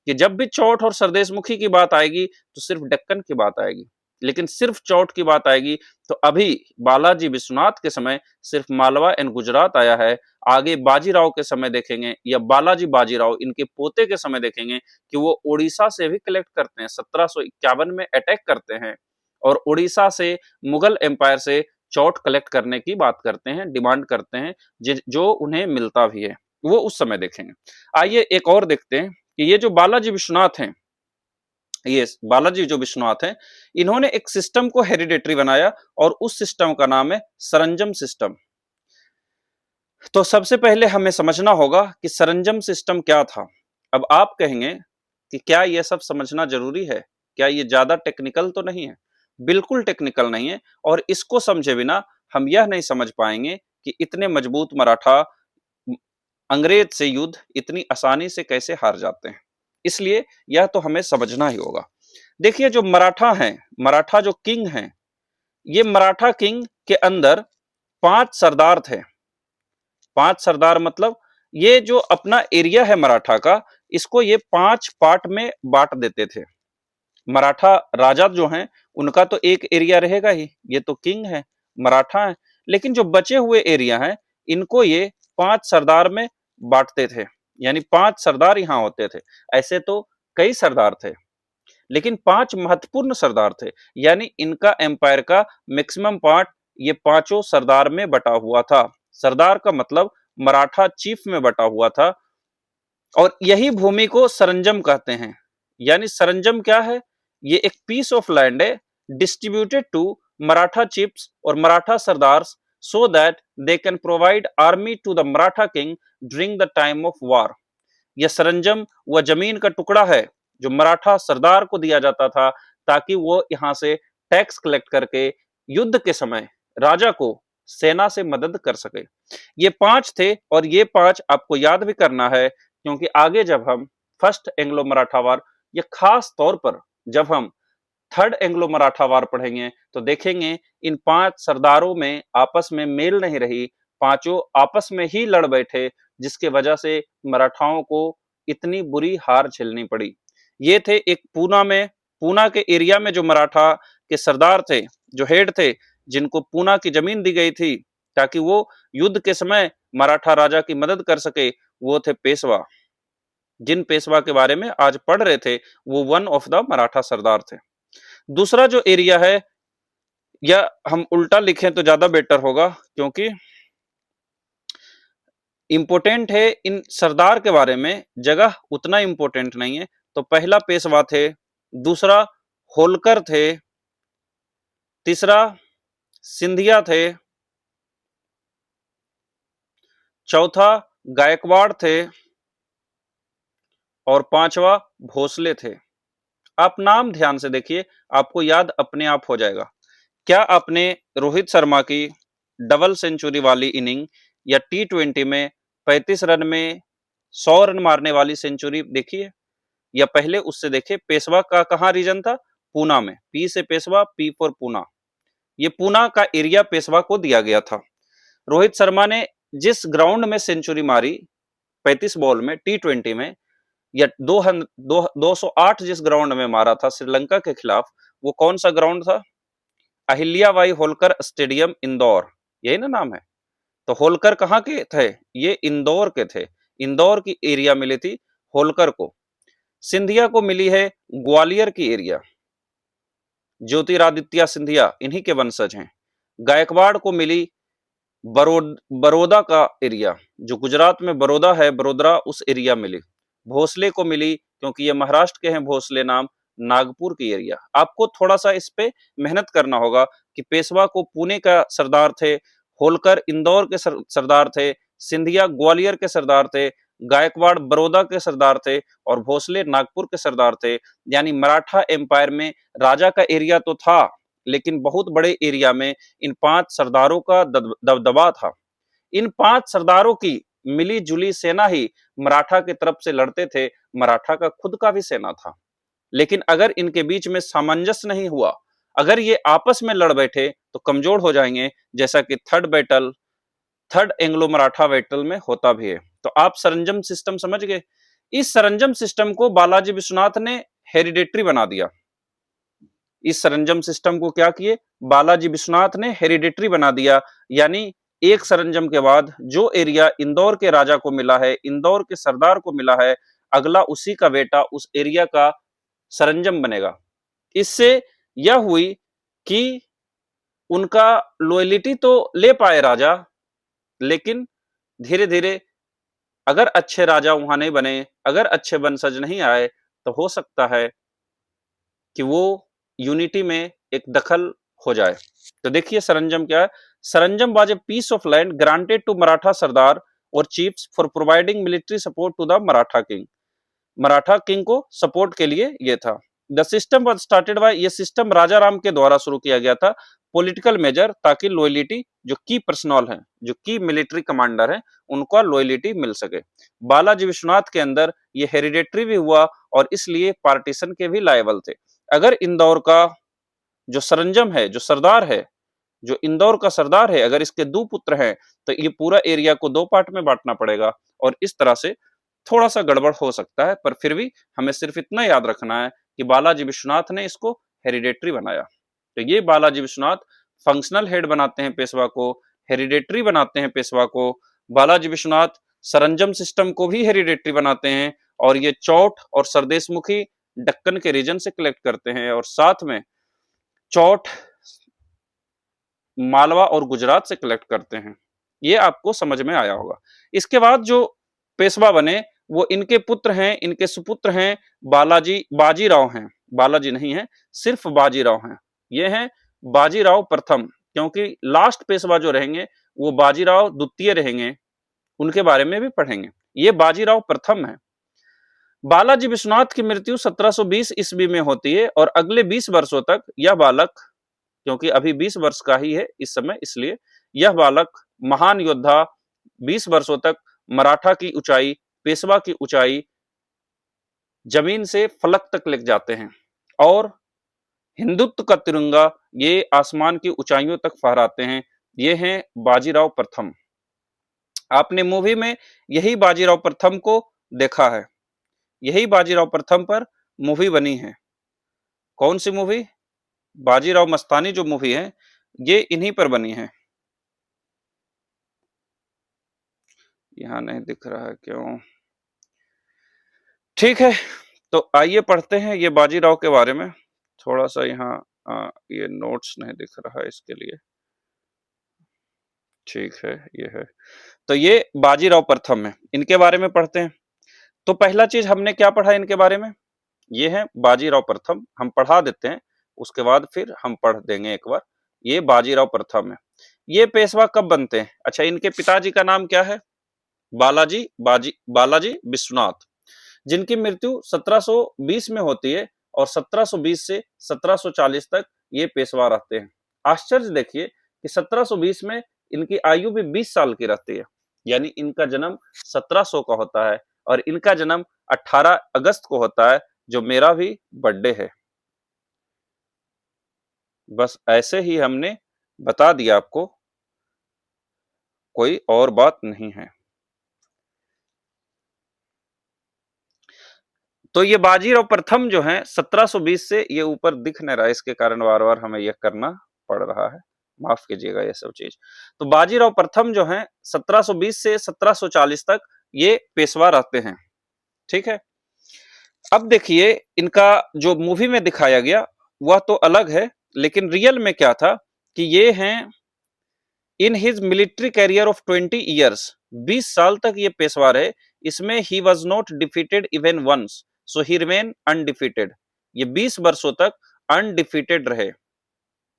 कि जब भी चौथ और सरदेशमुखी की बात आएगी तो सिर्फ डेक्कन की बात आएगी, लेकिन सिर्फ चौथ की बात आएगी तो अभी बालाजी विश्वनाथ के समय सिर्फ मालवा एंड गुजरात आया है। आगे बाजीराव के समय देखेंगे या बालाजी बाजीराव इनके पोते के समय देखेंगे कि वो उड़ीसा से भी कलेक्ट करते हैं, 1751 में अटैक करते हैं और उड़ीसा से मुगल एम्पायर से चौथ कलेक्ट करने की बात करते हैं, डिमांड करते हैं, जो उन्हें मिलता भी है, वो उस समय देखेंगे। आइए एक और देखते हैं कि ये जो बालाजी विश्वनाथ हैं, ये बालाजी जो विश्वनाथ हैं, इन्होंने एक सिस्टम को हेरिडेटरी बनाया और उस सिस्टम का नाम है सरंजम सिस्टम। तो सबसे पहले हमें समझना होगा कि सरंजम सिस्टम क्या था। अब आप कहेंगे कि क्या यह सब समझना जरूरी है, क्या ये ज्यादा टेक्निकल तो नहीं है? बिल्कुल टेक्निकल नहीं है, और इसको समझे बिना हम यह नहीं समझ पाएंगे कि इतने मजबूत मराठा अंग्रेज से युद्ध इतनी आसानी से कैसे हार जाते हैं। इसलिए यह तो हमें समझना ही होगा। देखिए जो मराठा हैं, मराठा जो किंग हैं, ये मराठा किंग के अंदर 5 सरदार थे। 5 सरदार मतलब ये जो अपना एरिया है मराठा का, इसको ये 5 पार्ट में बांट देते थे। मराठा राजा जो हैं उनका तो एक एरिया रहेगा ही, ये तो किंग है, मराठा है। लेकिन जो बचे हुए एरिया हैं इनको ये 5 सरदार में बांटते थे, यानी 5 सरदार यहाँ होते थे। ऐसे तो कई सरदार थे, लेकिन 5 महत्वपूर्ण सरदार थे, यानी इनका एम्पायर का मैक्सिमम पार्ट ये पांचों सरदार में बटा हुआ था। सरदार का मतलब मराठा चीफ में बटा हुआ था, और यही भूमि को सरंजम कहते हैं। यानी सरंजम क्या है? ये एक पीस ऑफ लैंड है डिस्ट्रीब्यूटेड टू मराठा चिफ्स और Maratha sardars so that they can provide army to the Maratha king during the time of war. यह सरंजम वह जमीन का टुकड़ा है जो मराठा सरदार को दिया जाता था, ताकि वो यहाँ से टैक्स कलेक्ट करके युद्ध के समय राजा को सेना से मदद कर सके। ये 5 थे, और ये 5 आपको याद भी करना है, क्योंकि आगे जब हम फर्स्ट एंग्लो मराठा वार या खास तौर पर जब हम थर्ड एंग्लो मराठा वार पढ़ेंगे तो देखेंगे इन 5 सरदारों में आपस में मेल नहीं रही, पांचों आपस में ही लड़ बैठे, जिसके वजह से मराठाओं को इतनी बुरी हार झेलनी पड़ी। ये थे एक पूना के एरिया में जो मराठा के सरदार थे, जो हेड थे, जिनको पूना की जमीन दी गई थी ताकि वो युद्ध के समय मराठा राजा की मदद कर सके, वो थे पेशवा। जिन पेशवा के बारे में आज पढ़ रहे थे वो वन ऑफ द मराठा सरदार थे। दूसरा जो एरिया है, या हम उल्टा लिखें तो ज्यादा बेटर होगा, क्योंकि इंपोर्टेंट है इन सरदार के बारे में, जगह उतना इंपोर्टेंट नहीं है। तो पहला पेशवा थे, दूसरा होलकर थे, तीसरा सिंधिया थे, चौथा गायकवाड़ थे, और पांचवा भोसले थे। आप नाम ध्यान से देखिए, आपको याद अपने आप हो जाएगा। क्या आपने रोहित शर्मा की डबल सेंचुरी वाली इनिंग या T20 में 35 रन में 100 रन मारने वाली सेंचुरी देखी है? या पहले उससे देखे, पेशवा का कहां रीजन था? पूना में। पी से पेशवा, पी फॉर पूना। ये पूना का एरिया पेशवा को दिया गया था। रोहित शर्मा ने जिस ग्राउंड में सेंचुरी मारी 35 बॉल में T20 में, या 208 जिस ग्राउंड में मारा था श्रीलंका के खिलाफ, वो कौन सा ग्राउंड था? अहिल्याबाई होलकर स्टेडियम, इंदौर। यही ना नाम है? तो होलकर कहाँ के थे? ये इंदौर के थे। इंदौर की एरिया मिली थी होलकर को। सिंधिया को मिली है ग्वालियर की एरिया, ज्योतिरादित्य सिंधिया इन्हीं के वंशज हैं। गायकवाड़ को मिली बड़ौदा का एरिया, जो गुजरात में बड़ौदा है, बड़ोदरा, उस एरिया मिली। भोसले को मिली, क्योंकि ये महाराष्ट्र के हैं भोसले नाम, नागपुर की एरिया। आपको थोड़ा सा इस पे मेहनत करना होगा कि पेशवा को पुणे का सरदार थे, होलकर इंदौर के सरदार थे, सिंधिया ग्वालियर के सरदार थे, गायकवाड़ बड़ौदा के सरदार थे, और भोसले नागपुर के सरदार थे। यानी मराठा एम्पायर में राजा का एरिया तो था, लेकिन बहुत बड़े एरिया में इन 5 सरदारों का दबदबा था। इन 5 सरदारों की मिली जुली सेना ही मराठा की तरफ से लड़ते थे। मराठा का खुद का भी सेना था, लेकिन अगर इनके बीच में सामंजस्य नहीं हुआ, अगर ये आपस में लड़ बैठे तो कमजोर हो जाएंगे, जैसा कि थर्ड एंग्लो मराठा बैटल में होता भी है। तो आप सरंजम सिस्टम समझ गए। इस सरंजम सिस्टम को बालाजी विश्वनाथ ने हेरिडेटरी बना दिया। इस सरंजम सिस्टम को क्या किए? बालाजी विश्वनाथ ने हेरिडेटरी बना दिया, यानी एक सरंजम के बाद जो एरिया इंदौर के राजा को मिला है, इंदौर के सरदार को मिला है, अगला उसी का बेटा उस एरिया का सरंजम बनेगा। इससे यह हुई कि उनका लॉयलिटी तो ले पाए राजा, लेकिन धीरे धीरे अगर अच्छे राजा वहां नहीं बने, अगर अच्छे वंशज नहीं आए, तो हो सकता है कि वो यूनिटी में एक दखल हो जाए। तो देखिए सरंजम क्या है। Saranjam was a piece of land granted to Maratha sardar और chiefs for providing military support to the Maratha king. Maratha king को सपोर्ट के लिए ये था। The system was started by, ये सिस्टम राजा राम के द्वारा शुरू किया गया था, पॉलिटिकल मेजर, ताकि लॉयलिटी जो की पर्सनल है, जो की मिलिट्री कमांडर है, उनको लॉयलिटी मिल सके। बालाजी विश्वनाथ के अंदर ये हेरिडेटरी भी हुआ, और इसलिए पार्टीशन के भी लायबल थे। अगर इंदौर का जो सरंजम है, जो सरदार है, जो इंदौर का सरदार है, अगर इसके 2 पुत्र हैं, तो ये पूरा एरिया को 2 पार्ट में बांटना पड़ेगा, और इस तरह से थोड़ा सा गड़बड़ हो सकता है, पर फिर भी हमें सिर्फ इतना याद रखना है कि बालाजी विश्वनाथ ने इसको हेरिडेटरी बनाया। तो ये बालाजी विश्वनाथ फंक्शनल हेड बनाते हैं पेशवा को, हेरिडेटरी बनाते हैं पेशवा को। बालाजी विश्वनाथ सरंजम सिस्टम को भी हेरिडेटरी बनाते हैं, और ये चौठ और सरदेशमुखी दक्कन के रीजन से कलेक्ट करते हैं, और साथ में चौठ मालवा और गुजरात से कलेक्ट करते हैं। ये आपको समझ में आया होगा। इसके बाद जो पेशवा बने वो इनके पुत्र हैं, इनके सुपुत्र हैं बाजीराव हैं, बालाजी नहीं है, सिर्फ बाजीराव हैं। ये हैं बाजीराव प्रथम, क्योंकि लास्ट पेशवा जो रहेंगे वो बाजीराव द्वितीय रहेंगे, उनके बारे में भी पढ़ेंगे। ये बाजीराव प्रथम है। बालाजी विश्वनाथ की मृत्यु 1720 ईस्वी में होती है, और अगले 20 वर्षों तक यह बालक, क्योंकि अभी 20 वर्ष का ही है इस समय, इसलिए यह बालक महान योद्धा 20 वर्षों तक मराठा की ऊंचाई, पेशवा की ऊंचाई, जमीन से फलक तक ले जाते हैं, और हिंदुत्व का तिरंगा ये आसमान की ऊंचाइयों तक फहराते हैं। ये हैं बाजीराव प्रथम। आपने मूवी में यही बाजीराव प्रथम को देखा है, यही बाजीराव प्रथम पर मूवी बनी है। कौन सी मूवी? बाजीराव मस्तानी जो मूवी है ये इन्हीं पर बनी है। यहां नहीं दिख रहा है क्यों? ठीक है, तो आइए पढ़ते हैं ये बाजीराव के बारे में। थोड़ा सा यहाँ ये नोट्स नहीं दिख रहा है, इसके लिए ठीक है, ये है। तो ये बाजीराव प्रथम है, इनके बारे में पढ़ते हैं। तो पहला चीज हमने क्या पढ़ा इनके बारे में? ये है बाजीराव प्रथम, हम पढ़ा देते हैं, उसके बाद फिर हम पढ़ देंगे एक बार। ये बाजीराव प्रथम है। ये पेशवा कब बनते हैं? अच्छा, इनके पिताजी का नाम क्या है? बालाजी विश्वनाथ, जिनकी मृत्यु 1720 में होती है, और 1720 से 1740 तक ये पेशवा रहते हैं। आश्चर्य देखिए कि 1720 में इनकी आयु भी 20 साल की रहती है, यानी इनका जन्म 1700 का होता है, और इनका जन्म 18 अगस्त को होता है, जो मेरा भी बर्थडे है। बस ऐसे ही हमने बता दिया आपको, कोई और बात नहीं है। तो ये बाजीराव प्रथम जो है 1720 से, ये ऊपर दिख नहीं रहा है, इसके कारण बार बार हमें यह करना पड़ रहा है, माफ कीजिएगा ये सब चीज। तो बाजीराव प्रथम जो है 1720 से 1740 तक ये पेशवा रहते हैं। ठीक है, अब देखिए इनका जो मूवी में दिखाया गया वह तो अलग है, लेकिन रियल में क्या था कि ये हैं in his military career of 20 years, 20 साल तक ये पेशवा रहे। इसमें he was not defeated even once, so he remain undefeated. ये 20 वर्षों तक अनडिफीटेड रहे।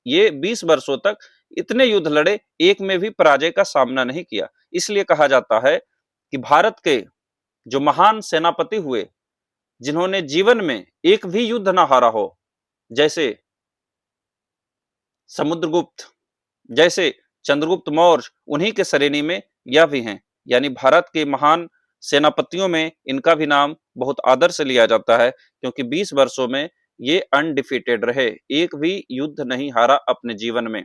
ये 20 वर्षों तक इतने युद्ध लड़े, एक में भी पराजय का सामना नहीं किया। इसलिए कहा जाता है कि भारत के जो महान सेनापति हुए, जिन्होंने जीवन में एक भी युद्ध ना हारा हो, जैसे समुद्रगुप्त, जैसे चंद्रगुप्त मौर्य, उन्हीं के श्रेणी में यह भी हैं। यानी भारत के महान सेनापतियों में इनका भी नाम बहुत आदर से लिया जाता है, क्योंकि 20 वर्षों में ये अनडिफीटेड रहे, एक भी युद्ध नहीं हारा अपने जीवन में।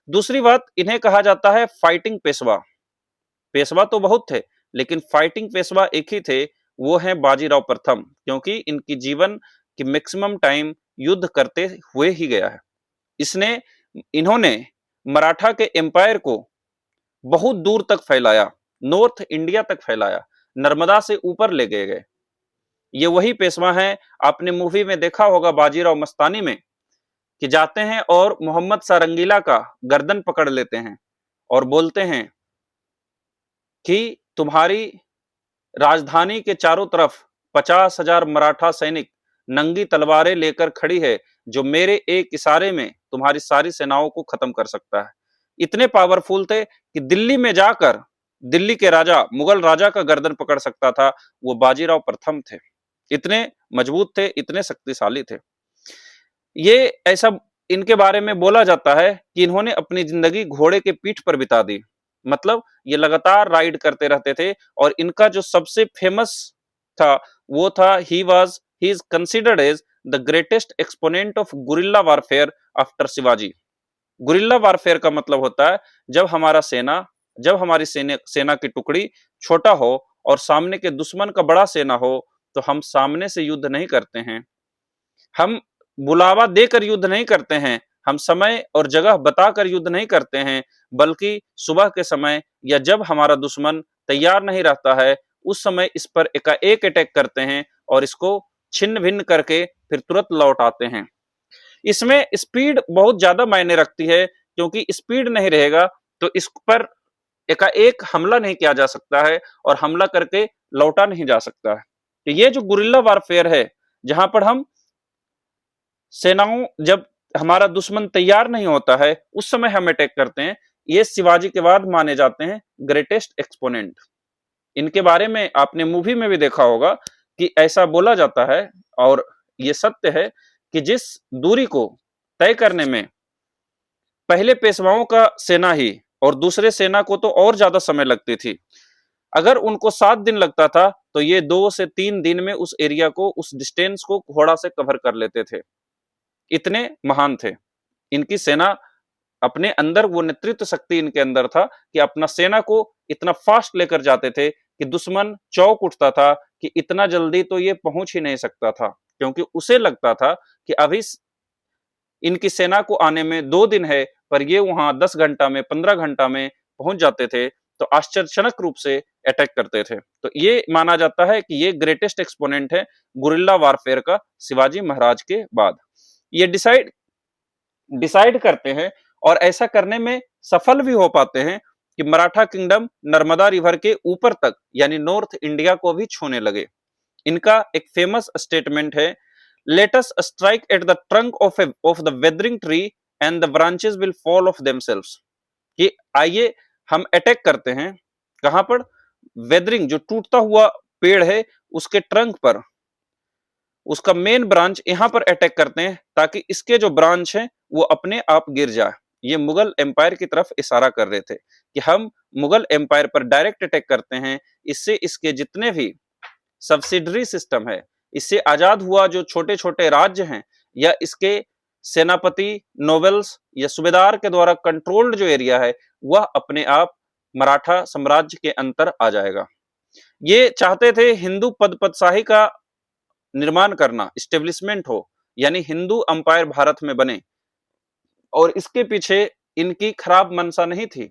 दूसरी बात, इन्हें कहा जाता है फाइटिंग पेशवा। पेशवा तो बहुत थे, लेकिन फाइटिंग पेशवा एक ही थे, वो हैं बाजीराव प्रथम, क्योंकि इनकी जीवन की मैक्सिमम टाइम युद्ध करते हुए ही गया है। इन्होंने मराठा के एम्पायर को बहुत दूर तक फैलाया, नॉर्थ इंडिया तक फैलाया, नर्मदा से ऊपर ले गए। ये वही पेशवा हैं, आपने मूवी में देखा होगा बाजीराव मस्तानी में, कि जाते हैं और मोहम्मद शाह रंगीला का गर्दन पकड़ लेते हैं और बोलते हैं कि तुम्हारी राजधानी के चारों तरफ 50,000 मराठा सैनिक नंगी तलवारें लेकर खड़ी है, जो मेरे एक इशारे में तुम्हारी सारी सेनाओं को खत्म कर सकता है। इतने पावरफुल थे कि दिल्ली में जाकर दिल्ली के राजा, मुगल राजा का गर्दन पकड़ सकता था, वो बाजीराव प्रथम थे। इतने मजबूत थे, इतने शक्तिशाली थे। ये ऐसा इनके बारे में बोला जाता है कि इन्होंने अपनी जिंदगी घोड़े के पीठ पर बिता दी, मतलब ये लगातार राइड करते रहते थे। और इनका जो सबसे फेमस था वो था he is considered as the greatest exponent of guerrilla warfare after Shivaji. Guerrilla warfare का मतलब होता है जब हमारी सेना की टुकड़ी छोटा हो और सामने के दुश्मन का बड़ा सेना हो, तो हम सामने से युद्ध नहीं करते हैं, हम बुलावा देकर युद्ध नहीं करते हैं, हम समय और जगह बताकर युद्ध नहीं करते हैं, बल्कि सुबह के समय या जब हमारा दुश्मन तैयार नहीं रहता है, उस समय इस पर एकाएक अटैक करते हैं और इसको छिन्न-भिन्न करके फिर तुरंत लौट आते हैं। इसमें स्पीड बहुत ज़्यादा मायने रखती है, क्योंकि स्पीड नहीं रहेगा तो इस पर एकाएक हमला नहीं किया जा सकता है और हमला करके लौटा नहीं जा सकता है। तो ये जो गुरिल्ला वारफेयर है, जहां पर हम सेनाओं जब हमारा दुश्मन तैयार नहीं होता है उस समय हम अटैक करते हैं, ये शिवाजी के बाद माने जाते हैं ग्रेटेस्ट एक्सपोनेंट। इनके बारे में आपने मूवी में भी देखा होगा कि ऐसा बोला जाता है और ये सत्य है कि जिस दूरी को तय करने में पहले पेशवाओं का सेना ही और दूसरे सेना को तो और ज्यादा समय लगती थी, अगर उनको 7 दिन लगता था तो ये 2 से 3 दिन में उस एरिया को, उस डिस्टेंस को घोड़ा से कवर कर लेते थे। इतने महान थे इनकी सेना। अपने अंदर वो नेतृत्व शक्ति इनके अंदर था कि अपना सेना को इतना फास्ट लेकर जाते थे कि दुश्मन चौंक उठता था कि इतना जल्दी तो ये पहुंच ही नहीं सकता था, क्योंकि उसे लगता था कि अभी इनकी सेना को आने में 2 दिन है, पर ये वहां 10 घंटा में, 15 घंटा में पहुंच जाते थे, तो आश्चर्यजनक रूप से अटैक करते थे। तो ये माना जाता है कि ये ग्रेटेस्ट एक्सपोनेंट है गुरिल्ला वारफेयर का शिवाजी महाराज के बाद। ये डिसाइड डिसाइड करते हैं और ऐसा करने में सफल भी हो पाते हैं कि मराठा किंगडम नर्मदा रिवर के ऊपर तक यानी नॉर्थ इंडिया को भी छूने लगे। इनका एक फेमस स्टेटमेंट है, let us strike at the trunk of the weathering tree and the branches will fall of themselves. कि आइए हम अटैक करते हैं कहां पर, वेदरिंग जो टूटता हुआ पेड़ है उसके ट्रंक पर, उसका मेन ब्रांच यहां पर अटैक करते हैं ताकि इसके जो ब्रांच है वो अपने आप गिर जाए। ये मुगल एम्पायर की तरफ इशारा कर रहे थे कि हम मुगल एम्पायर पर डायरेक्ट अटैक करते हैं, इससे इसके जितने भी सब्सिडरी सिस्टम है, इससे आजाद हुआ जो छोटे छोटे राज्य हैं या इसके सेनापति, नोबल्स या सूबेदार के द्वारा कंट्रोल्ड जो एरिया है वह अपने आप मराठा साम्राज्य के अंतर आ जाएगा। ये चाहते थे हिंदू पदशाही का निर्माण करना, स्टेब्लिशमेंट हो, यानी हिंदू अंपायर भारत में बने। और इसके पीछे इनकी खराब मंशा नहीं थी,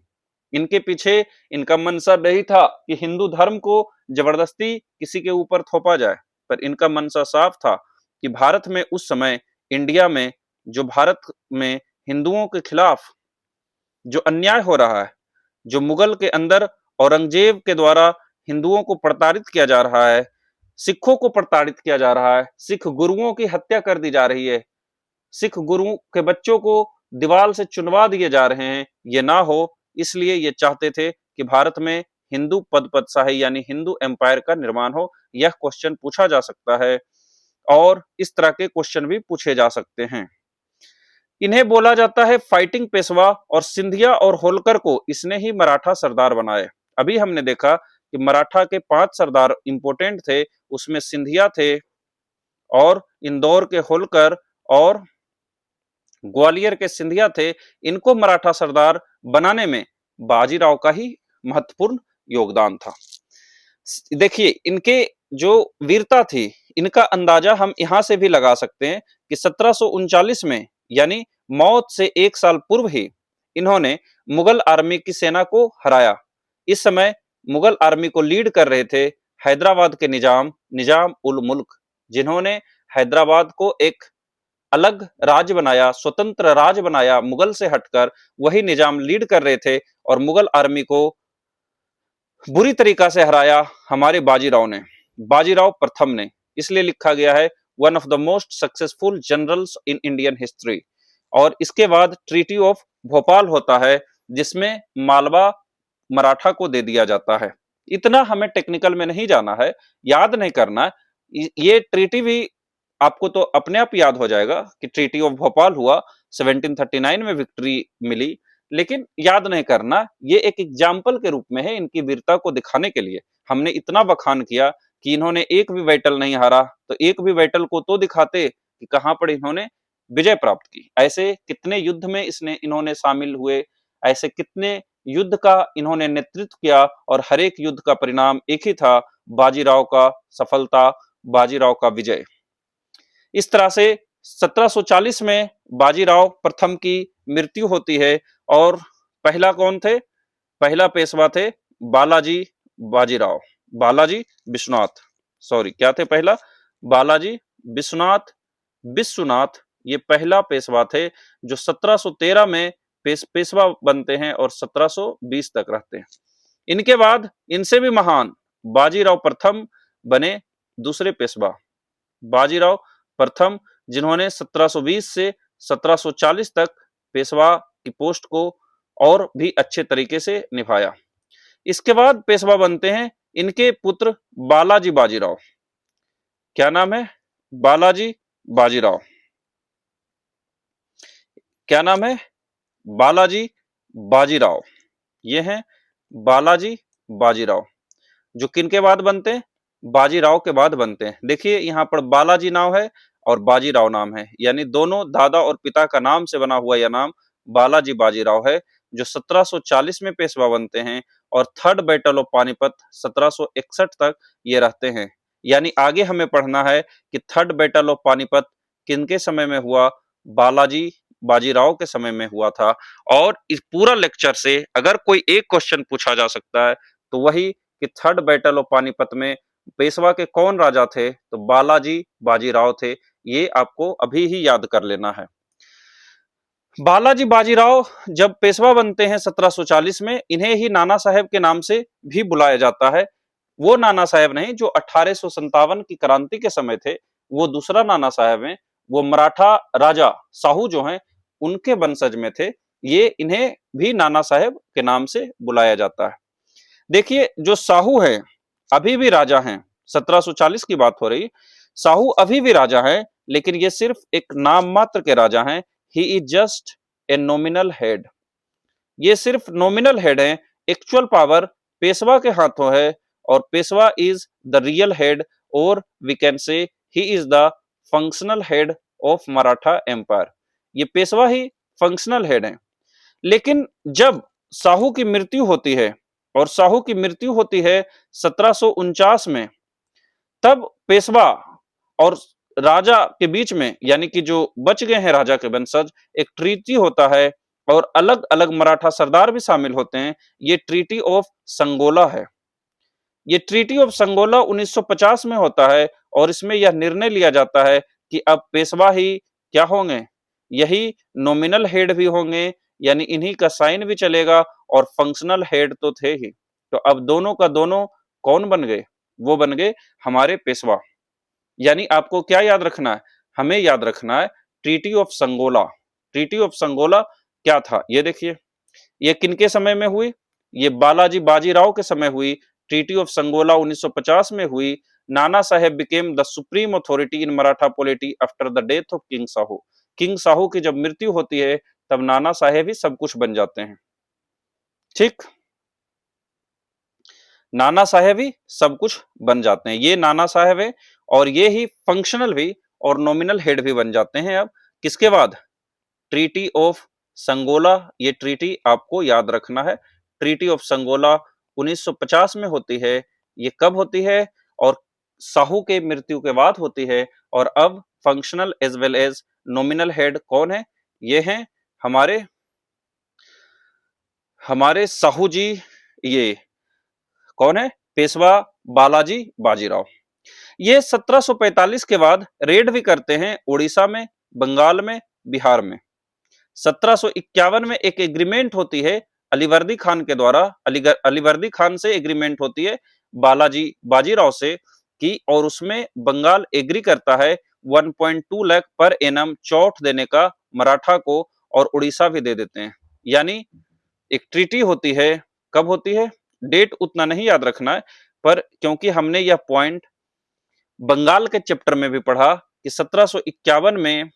इनके पीछे इनका मंशा नहीं था कि हिंदू धर्म को जबरदस्ती किसी के ऊपर थोपा जाए, पर इनका मंशा साफ था कि भारत में उस समय, इंडिया में, जो भारत में हिंदुओं के खिलाफ जो अन्याय हो रहा है, जो मुगल के अंदर औरंगजेब के द्वारा हिंदुओं को प्रताड़ित किया जा रहा है, सिखों को प्रताड़ित किया जा रहा है, सिख गुरुओं की हत्या कर दी जा रही है, सिख गुरु के बच्चों को दीवार से चुनवा दिए जा रहे हैं, ये ना हो, इसलिए ये चाहते थे कि भारत में हिंदू पदशाही यानी हिंदू एम्पायर का निर्माण हो। यह क्वेश्चन पूछा जा सकता है और इस तरह के क्वेश्चन भी पूछे जा सकते हैं। इन्हें बोला जाता है फाइटिंग पेशवा, और सिंधिया और होलकर को इसने ही मराठा सरदार बनाए। अभी हमने देखा कि मराठा के 5 सरदार इंपोर्टेंट थे, उसमें सिंधिया थे और इंदौर के होलकर और ग्वालियर के सिंधिया थे। इनको मराठा सरदार बनाने में बाजीराव का ही महत्वपूर्ण योगदान था। देखिए इनके जो वीरता थी, इनका अंदाजा हम यहां से भी लगा सकते हैं कि 1739 में, यानी मौत से 1 साल पूर्व ही, इन्होंने मुगल आर्मी की सेना को हराया। इस समय मुगल आर्मी को लीड कर रहे थे हैदराबाद के निजाम उल मुल्क, जिन्होंने हैदराबाद को एक अलग राज्य बनाया, स्वतंत्र राज्य बनाया मुगल से हटकर। वही निजाम लीड कर रहे थे और मुगल आर्मी को बुरी तरीका से हराया हमारे बाजीराव ने, बाजीराव प्रथम ने। इसलिए लिखा गया है one of the most successful generals in Indian history. और इसके बाद ट्रीटी ऑफ भोपाल होता है, जिसमें मालवा मराठा को दे दिया जाता है। इतना हमें टेक्निकल में नहीं जाना है, याद नहीं करना। ये ट्रीटी भी आपको तो अपने आप याद हो जाएगा कि ट्रीटी ऑफ भोपाल हुआ, 1739 में विक्ट्री मिली, लेकिन याद नहीं करना। ये एक एग्जाम्पल के रूप में है, इनकी वीरता को दिखाने के लिए हमने इतना बखान किया कि इन्होंने एक भी बैटल नहीं हारा, तो एक भी बैटल को तो दिखाते कि कहां पर इन्होंने विजय प्राप्त की। ऐसे कितने युद्ध में इन्होंने शामिल हुए, ऐसे कितने युद्ध का इन्होंने नेतृत्व किया, और हर एक युद्ध का परिणाम एक ही था, बाजीराव का सफलता, बाजीराव का विजय। इस तरह से 1740 में बाजीराव प्रथम की मृत्यु होती है। और पहला कौन थे? पहला पेशवा थे बालाजी बाजीराव, बालाजी विश्वनाथ, सॉरी क्या थे पहला? बालाजी विश्वनाथ, विश्वनाथ ये पहला पेशवा थे जो 1713 में पेशवा बनते हैं और 1720 तक रहते हैं। इनके बाद इनसे भी महान बाजीराव प्रथम बने दूसरे पेशवा, बाजीराव प्रथम, जिन्होंने 1720 से 1740 तक पेशवा की पोस्ट को और भी अच्छे तरीके से निभाया। इसके बाद पेशवा बनते हैं इनके पुत्र बालाजी बाजीराव। क्या नाम है? बालाजी बाजीराव। क्या नाम है? बालाजी बाजीराव। ये हैं बालाजी बाजीराव, जो किनके बाद बनते हैं? बाजीराव के बाद बनते हैं। देखिए यहाँ पर बालाजी नाम है और बाजीराव नाम है, यानी दोनों दादा और पिता का नाम से बना हुआ यह नाम बालाजी बाजीराव है, जो 1740 में पेशवा बनते हैं और थर्ड बैटल ऑफ पानीपत 1761 तक ये रहते हैं। यानी आगे हमें पढ़ना है कि थर्ड बैटल ऑफ पानीपत किनके समय में हुआ? बालाजी बाजीराव के समय में हुआ था। और इस पूरा लेक्चर से अगर कोई एक क्वेश्चन पूछा जा सकता है तो वही कि थर्ड बैटल ऑफ पानीपत में पेशवा के कौन राजा थे? तो बालाजी बाजीराव थे। ये आपको अभी ही याद कर लेना है। बालाजी बाजीराव जब पेशवा बनते हैं 1740 में, इन्हें ही नाना साहेब के नाम से भी बुलाया जाता है। वो नाना साहेब नहीं जो 1857 की क्रांति के समय थे, वो दूसरा नाना साहेब हैं। वो मराठा राजा साहू जो हैं उनके वंशज में थे। ये इन्हें भी नाना साहेब के नाम से बुलाया जाता है। देखिए जो साहू है अभी भी राजा हैं, 1740 की बात हो रही, साहू अभी भी राजा हैं, लेकिन ये सिर्फ एक नाम मात्र के राजा हैं। He is just a nominal head. ये सिर्फ नॉमिनल हेड हैं, एक्चुअल पावर पेशवा के हाथों है। और Peshwa is the real head, और we can say he is the functional head of Maratha empire. ये पेशवा ही फंक्शनल हेड हैं। लेकिन जब साहू की मृत्यु होती है, और साहू की मृत्यु होती है 1749 में, तब पेशवा और राजा के बीच में, यानी कि जो बच गए हैं राजा के वंशज, एक ट्रीटी होता है और अलग अलग मराठा सरदार भी शामिल होते हैं। ये ट्रीटी ऑफ संगोला है। ये ट्रीटी ऑफ संगोला 1950 में होता है और इसमें यह निर्णय लिया जाता है कि अब पेशवा ही क्या होंगे? यही नॉमिनल हेड भी होंगे, यानी इन्हीं का साइन भी चलेगा, और फंक्शनल हेड तो थे ही। तो अब दोनों का दोनों कौन बन गए? वो बन गए हमारे पेशवा। यानी आपको क्या याद रखना है? हमें याद रखना है treaty of Sangola. Treaty of Sangola क्या था? ये देखिए, ये किनके समय में हुई? ये बालाजी बाजीराव के समय हुई। ट्रीटी ऑफ संगोला 1950 में हुई। Nana Saheb became the supreme authority in Maratha polity after the death of king Sahu. King Sahu की जब मृत्यु होती है तब नाना साहेब ही सब कुछ बन जाते हैं। ठीक, नाना साहेब ही सब कुछ बन जाते हैं। ये नाना साहेब है और ये ही फंक्शनल भी और नॉमिनल हेड भी बन जाते हैं। अब किसके बाद? Treaty of Sangola. ये ट्रीटी आपको याद रखना है। ट्रीटी ऑफ संगोला 1950 में होती है। ये कब होती है? और साहू के मृत्यु के बाद होती है। और अब functional as well as nominal head कौन है? ये हैं हमारे हमारे साहू जी। ये कौन है? पेशवा बालाजी बाजीराव। ये 1745 के बाद रेड भी करते हैं उड़ीसा में, बंगाल में, बिहार में। 1751 में एक एग्रीमेंट होती है अलीवर्दी खान के द्वारा। अलीवर्दी खान से एग्रीमेंट होती है बालाजी बाजीराव से कि, और उसमें बंगाल एग्री करता है 1.2 लाख पर एनम चौथ देने का मराठा को, और उड़ीसा भी दे देते हैं। यानी एक ट्रीटी होती है। कब होती है? डेट उतना नहीं याद रखना है, पर क्योंकि हमने यह पॉइंट बंगाल के चैप्टर में भी पढ़ा कि 1751 में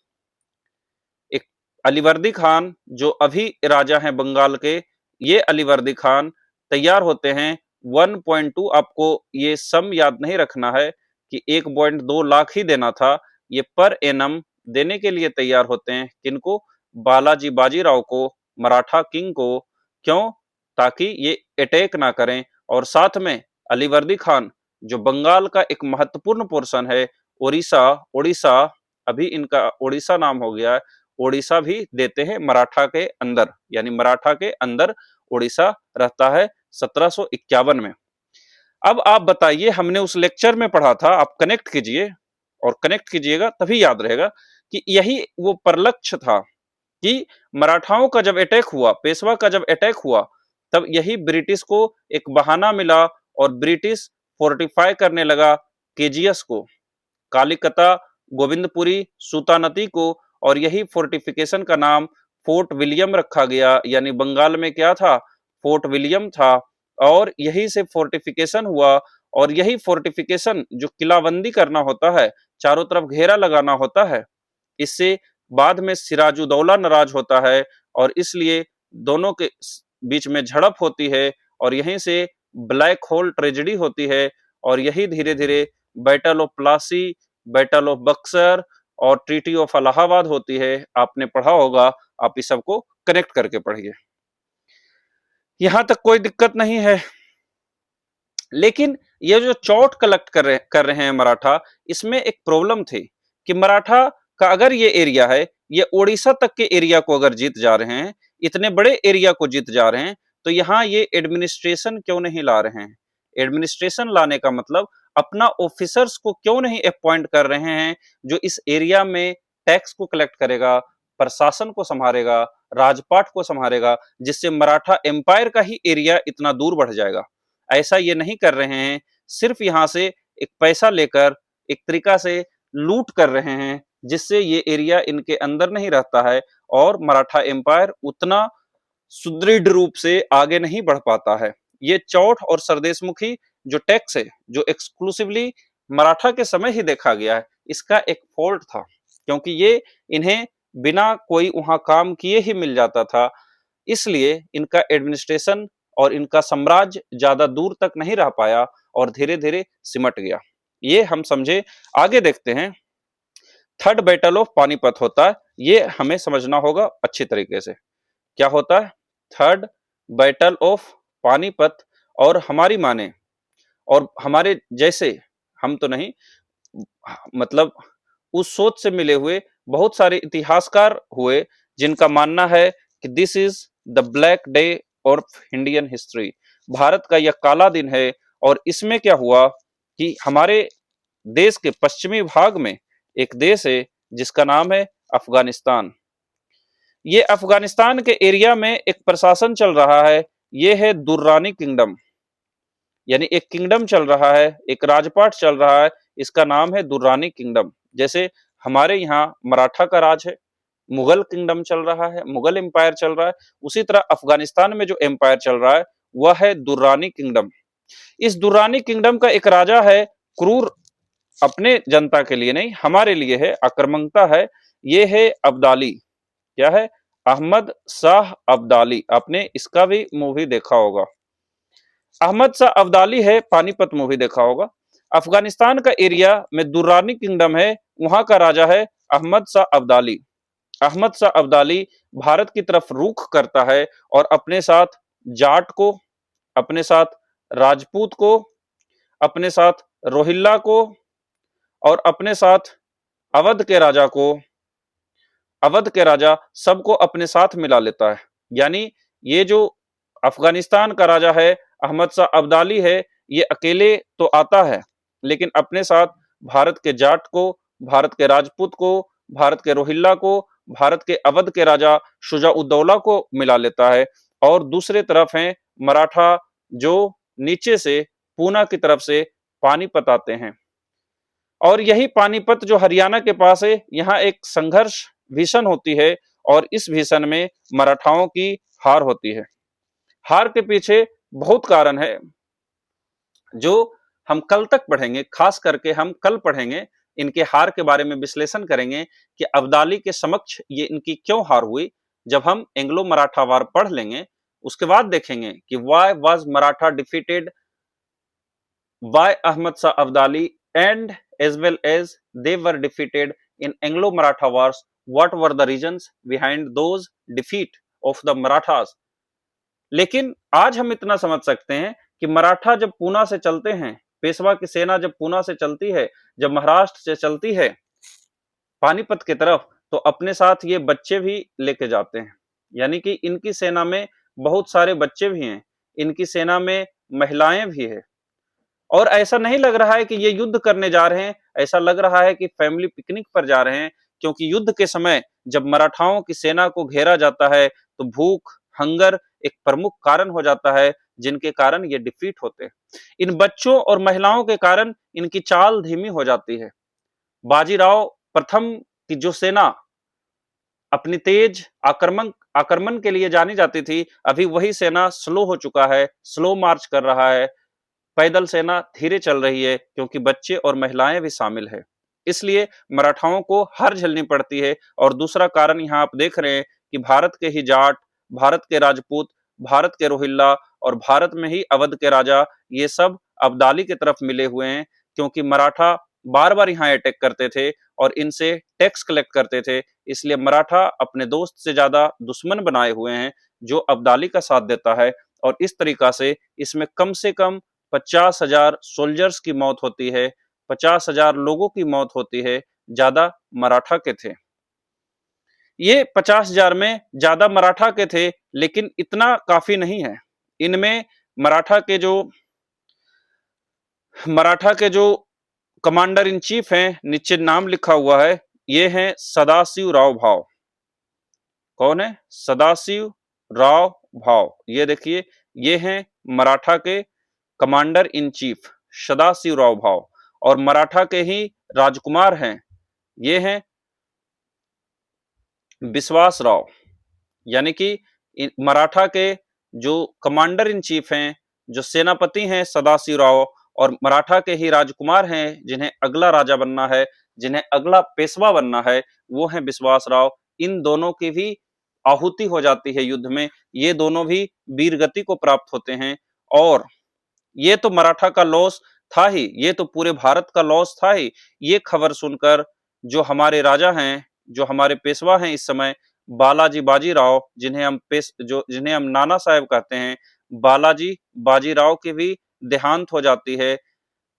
एक अलीवर्दी खान जो अभी राजा हैं बंगाल के, ये अलीवर्दी खान तैयार होते हैं 1.2, आपको ये सम याद नहीं रखना है कि 1.2 लाख ही देना था। ये पर एनम देने के लिए तैयार होते हैं। किनको? बालाजी बाजीराव को, मराठा किंग को। क्यों? ताकि ये अटैक ना करें। और साथ में अलीवर्दी खान जो बंगाल का एक महत्वपूर्ण पोर्शन है, उड़ीसा, अभी इनका ओडिशा नाम हो गया है, ओडिशा भी देते हैं मराठा के अंदर, यानी मराठा के अंदर ओडिशा रहता है 1751 में। अब आप बताइए, हमने उस लेक्चर में पढ़ा था, आप कनेक्ट कीजिए और कनेक्ट कीजिएगा तभी याद रहेगा कि यही वो परलक्ष्य था कि मराठाओं का जब अटैक हुआ, पेशवा का जब अटैक हुआ, तब यही ब्रिटिश को एक बहाना मिला और ब्रिटिश फोर्टिफाई करने लगा केजीएस को, कालिकता, गोविंदपुरी, सूतानती को, और यही फोर्टिफिकेशन का नाम फोर्ट विलियम रखा गया, यानी बंगाल में क्या था, फोर्ट विलियम था। और यही से फोर्टिफिकेशन हुआ, और यही फोर्टिफिकेशन जो किलाबंदी करना होता है, चारों तरफ घेरा लगाना होता है, इससे बाद में सिराजुद्दौला नाराज होता है और इसलिए दोनों के बीच में झड़प होती है और यहीं से ब्लैक होल ट्रेजेडी होती है। और यही धीरे धीरे battle of Plassey, battle of Buxar और ट्रीटी ऑफ इलाहाबाद होती है। आपने पढ़ा होगा, आप इस सबको कनेक्ट करके पढ़िए, यहां तक कोई दिक्कत नहीं है। लेकिन ये जो चोट कलेक्ट कर रहे हैं मराठा, इसमें एक प्रॉब्लम थी कि मराठा का अगर ये एरिया है, ये ओडिशा तक के एरिया को अगर जीत जा रहे हैं, इतने बड़े एरिया को जीत जा रहे हैं, तो यहाँ ये एडमिनिस्ट्रेशन क्यों नहीं ला रहे हैं? एडमिनिस्ट्रेशन लाने का मतलब अपना ऑफिसर्स को क्यों नहीं अपॉइंट कर रहे हैं जो इस एरिया में टैक्स को कलेक्ट करेगा, प्रशासन को संभालेगा, राजपाट को संभालेगा, जिससे मराठा एम्पायर का ही एरिया इतना दूर बढ़ जाएगा। ऐसा ये नहीं कर रहे हैं, सिर्फ यहाँ से एक पैसा लेकर एक तरीका से लूट कर रहे हैं, जिससे ये एरिया इनके अंदर नहीं रहता है और मराठा एम्पायर उतना सुदृढ़ रूप से आगे नहीं बढ़ पाता है। ये चौथ और सरदेशमुखी जो टैक्स है, जो एक्सक्लूसिवली मराठा के समय ही देखा गया है, इसका एक फॉल्ट था, क्योंकि ये इन्हें बिना कोई वहां काम किए ही मिल जाता था, इसलिए इनका एडमिनिस्ट्रेशन और इनका साम्राज्य ज्यादा दूर तक नहीं रह पाया और धीरे धीरे सिमट गया। ये हम समझे। आगे देखते हैं, थर्ड बैटल ऑफ पानीपत होता है, ये हमें समझना होगा अच्छी तरीके से। क्या होता है थर्ड बैटल ऑफ पानीपत? और हमारी माने और हमारे जैसे, हम तो नहीं, मतलब उस सोच से मिले हुए बहुत सारे इतिहासकार हुए जिनका मानना है कि this is the black day of Indian history, Bharat का यह काला दिन है। और इसमें क्या हुआ कि हमारे देश के पश्चिमी भाग में एक देश है जिसका नाम है अफगानिस्तान। ये अफगानिस्तान के एरिया में एक प्रशासन चल रहा है, ये है दुर्रानी किंगडम, यानी एक किंगडम चल रहा है, एक राजपाट चल रहा है, इसका नाम है दुर्रानी किंगडम। जैसे हमारे यहाँ मराठा का राज है, मुगल किंगडम चल रहा है, मुगल एम्पायर चल रहा है, उसी तरह अफगानिस्तान में जो एम्पायर चल रहा है वह है दुर्रानी किंगडम। इस दुर्रानी किंगडम का एक राजा है, क्रूर, अपने जनता के लिए नहीं हमारे लिए है, आक्रमकता है, ये है अब्दाली। क्या है? अहमद शाह अब्दाली। आपने इसका भी मूवी देखा होगा, अहमद शाह अब्दाली है, पानीपत मूवी देखा होगा। अफगानिस्तान का एरिया में दुर्रानी किंगडम है, वहां का राजा है अहमद शाह अब्दाली। अहमद शाह अब्दाली भारत की तरफ रुख करता है और अपने साथ जाट को, अपने साथ राजपूत को, अपने साथ रोहिल्ला को और अपने साथ अवध के राजा को, अवध के राजा सबको अपने साथ मिला लेता है। यानी ये जो अफगानिस्तान का राजा है अहमद शाह अब्दाली है, ये अकेले तो आता है लेकिन अपने साथ भारत के जाट को, भारत के राजपूत को, भारत के रोहिल्ला को, भारत के अवध के राजा शुजा-उद-दौला को मिला लेता है। और दूसरे तरफ हैं मराठा जो नीचे से पूना की तरफ से पानीपत आते हैं। और यही पानीपत जो हरियाणा के पास है, यहाँ एक संघर्ष भीषण होती है और इस भीषण में मराठाओं की हार होती है। हार के पीछे बहुत कारण है जो हम कल तक पढ़ेंगे, खास करके हम कल पढ़ेंगे, इनके हार के बारे में विश्लेषण करेंगे कि अब्दाली के समक्ष ये इनकी क्यों हार हुई। जब हम एंग्लो मराठा वार पढ़ लेंगे उसके बाद देखेंगे कि why was Maratha defeated by Ahmad Shah Abdali and as well as they were defeated in Anglo-Maratha wars. What were the reasons behind those defeat of the Marathas? लेकिन आज हम इतना समझ सकते हैं कि मराठा जब पूना से चलते हैं, पेशवा की सेना जब पूना से चलती है, जब महाराष्ट्र से चलती है, पानीपत की तरफ, तो अपने साथ ये बच्चे भी लेके जाते हैं। यानी कि इनकी सेना में बहुत सारे बच्चे भी हैं, इनकी सेना में महिलाएं भी है। और ऐसा नहीं लग रहा है कि ये युद्ध करने जा रहे हैं, ऐसा लग रहा है कि फैमिली पिकनिक पर जा रहे हैं, क्योंकि युद्ध के समय जब मराठाओं की सेना को घेरा जाता है तो भूख, हंगर एक प्रमुख कारण हो जाता है, जिनके कारण ये डिफीट होते हैं। इन बच्चों और महिलाओं के कारण इनकी चाल धीमी हो जाती है। बाजीराव प्रथम की जो सेना अपनी तेज आक्रमण के लिए जानी जाती थी, अभी वही सेना स्लो हो चुका है, स्लो मार्च कर रहा है। पैदल सेना धीरे चल रही है, क्योंकि बच्चे और महिलाएं भी शामिल है। इसलिए मराठाओं को हार झेलनी पड़ती है। और दूसरा कारण यहाँ आप देख रहे हैं कि भारत के ही जाट, भारत के राजपूत, भारत के रोहिल्ला और भारत में ही अवध के राजा, ये सब अब्दाली की तरफ मिले हुए हैं, क्योंकि मराठा बार बार यहाँ अटैक करते थे और इनसे टैक्स कलेक्ट करते थे। इसलिए मराठा अपने दोस्त से ज्यादा दुश्मन बनाए हुए हैं, जो अब्दाली का साथ देता है। और इस तरीका से कम 50,000 सोल्जर्स की मौत होती है, 50,000 लोगों की मौत होती है, ज्यादा मराठा के थे। ये 50,000 में ज्यादा मराठा के थे, लेकिन इतना काफी नहीं है। इनमें मराठा के जो कमांडर इन चीफ हैं, नीचे नाम लिखा हुआ है, ये हैं सदाशिव राव भाव। कौन है? सदाशिव राव भाव। ये देखिए, ये हैं मराठा के commander in chief Sadashiv Rao भाव। और मराठा के ही राजकुमार हैं, ये हैं विश्वास राव। यानी कि मराठा के जो कमांडर इन चीफ हैं, जो सेनापति हैं सदाशिव राव, और मराठा के ही राजकुमार हैं, जिन्हें अगला राजा बनना है, जिन्हें अगला पेशवा बनना है, वो हैं विश्वास राव। इन दोनों की भी आहुति हो जाती है युद्ध में। ये दोनों भी वीरगति को प्राप्त होते हैं। और ये तो मराठा का लॉस था ही, ये तो पूरे भारत का लॉस था ही। ये खबर सुनकर जो हमारे राजा हैं, जो हमारे पेशवा हैं इस समय, बालाजी बाजीराव, जिन्हें हम नाना साहेब कहते हैं, बालाजी बाजीराव की भी देहांत हो जाती है।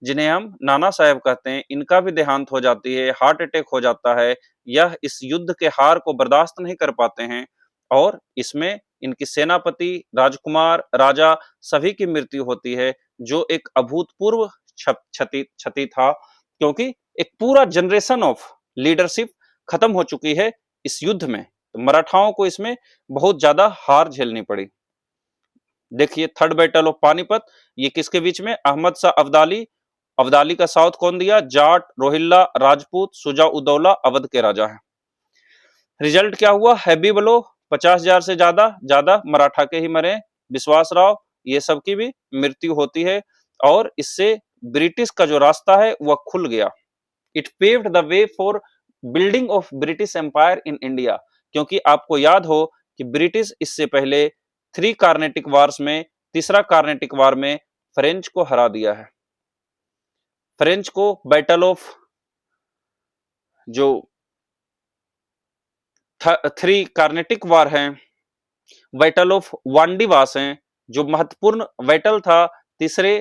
जिन्हें हम नाना साहेब कहते हैं, इनका भी देहांत हो जाती है, हार्ट अटैक हो जाता है। यह इस युद्ध के हार को बर्दाश्त नहीं कर पाते हैं, और इसमें इनकी सेनापति, राजकुमार, राजा सभी की मृत्यु होती है, जो एक अभूतपूर्व क्षति था, क्योंकि एक पूरा जनरेशन ऑफ लीडरशिप खत्म हो चुकी है इस युद्ध में। तो मराठाओं को इसमें बहुत ज्यादा हार झेलनी पड़ी। देखिए, थर्ड बैटल ऑफ पानीपत, ये किसके बीच में? अहमद शाह अब्दाली। अब्दाली का साउथ कौन दिया? जाट, रोहिल्ला, राजपूत, शुजा उदौला अवध के राजा हैं। रिजल्ट क्या हुआ? हैवी ब्लो, 50,000 से ज्यादा मराठा के ही मरे। विश्वास राव, ये सब की भी मृत्यु होती है। और इससे ब्रिटिश का जो रास्ता है वह खुल गया। It paved the way for building of British empire in India. क्योंकि आपको याद हो कि ब्रिटिश इससे पहले 3 कार्नेटिक वार्स में, तीसरा कार्नेटिक वार में फ्रेंच को हरा दिया है। फ्रेंच को बैटल ऑफ जो 3 कार्नेटिक वार हैं, बैटल ऑफ वांडीवास हैं, जो महत्वपूर्ण बैटल था तीसरे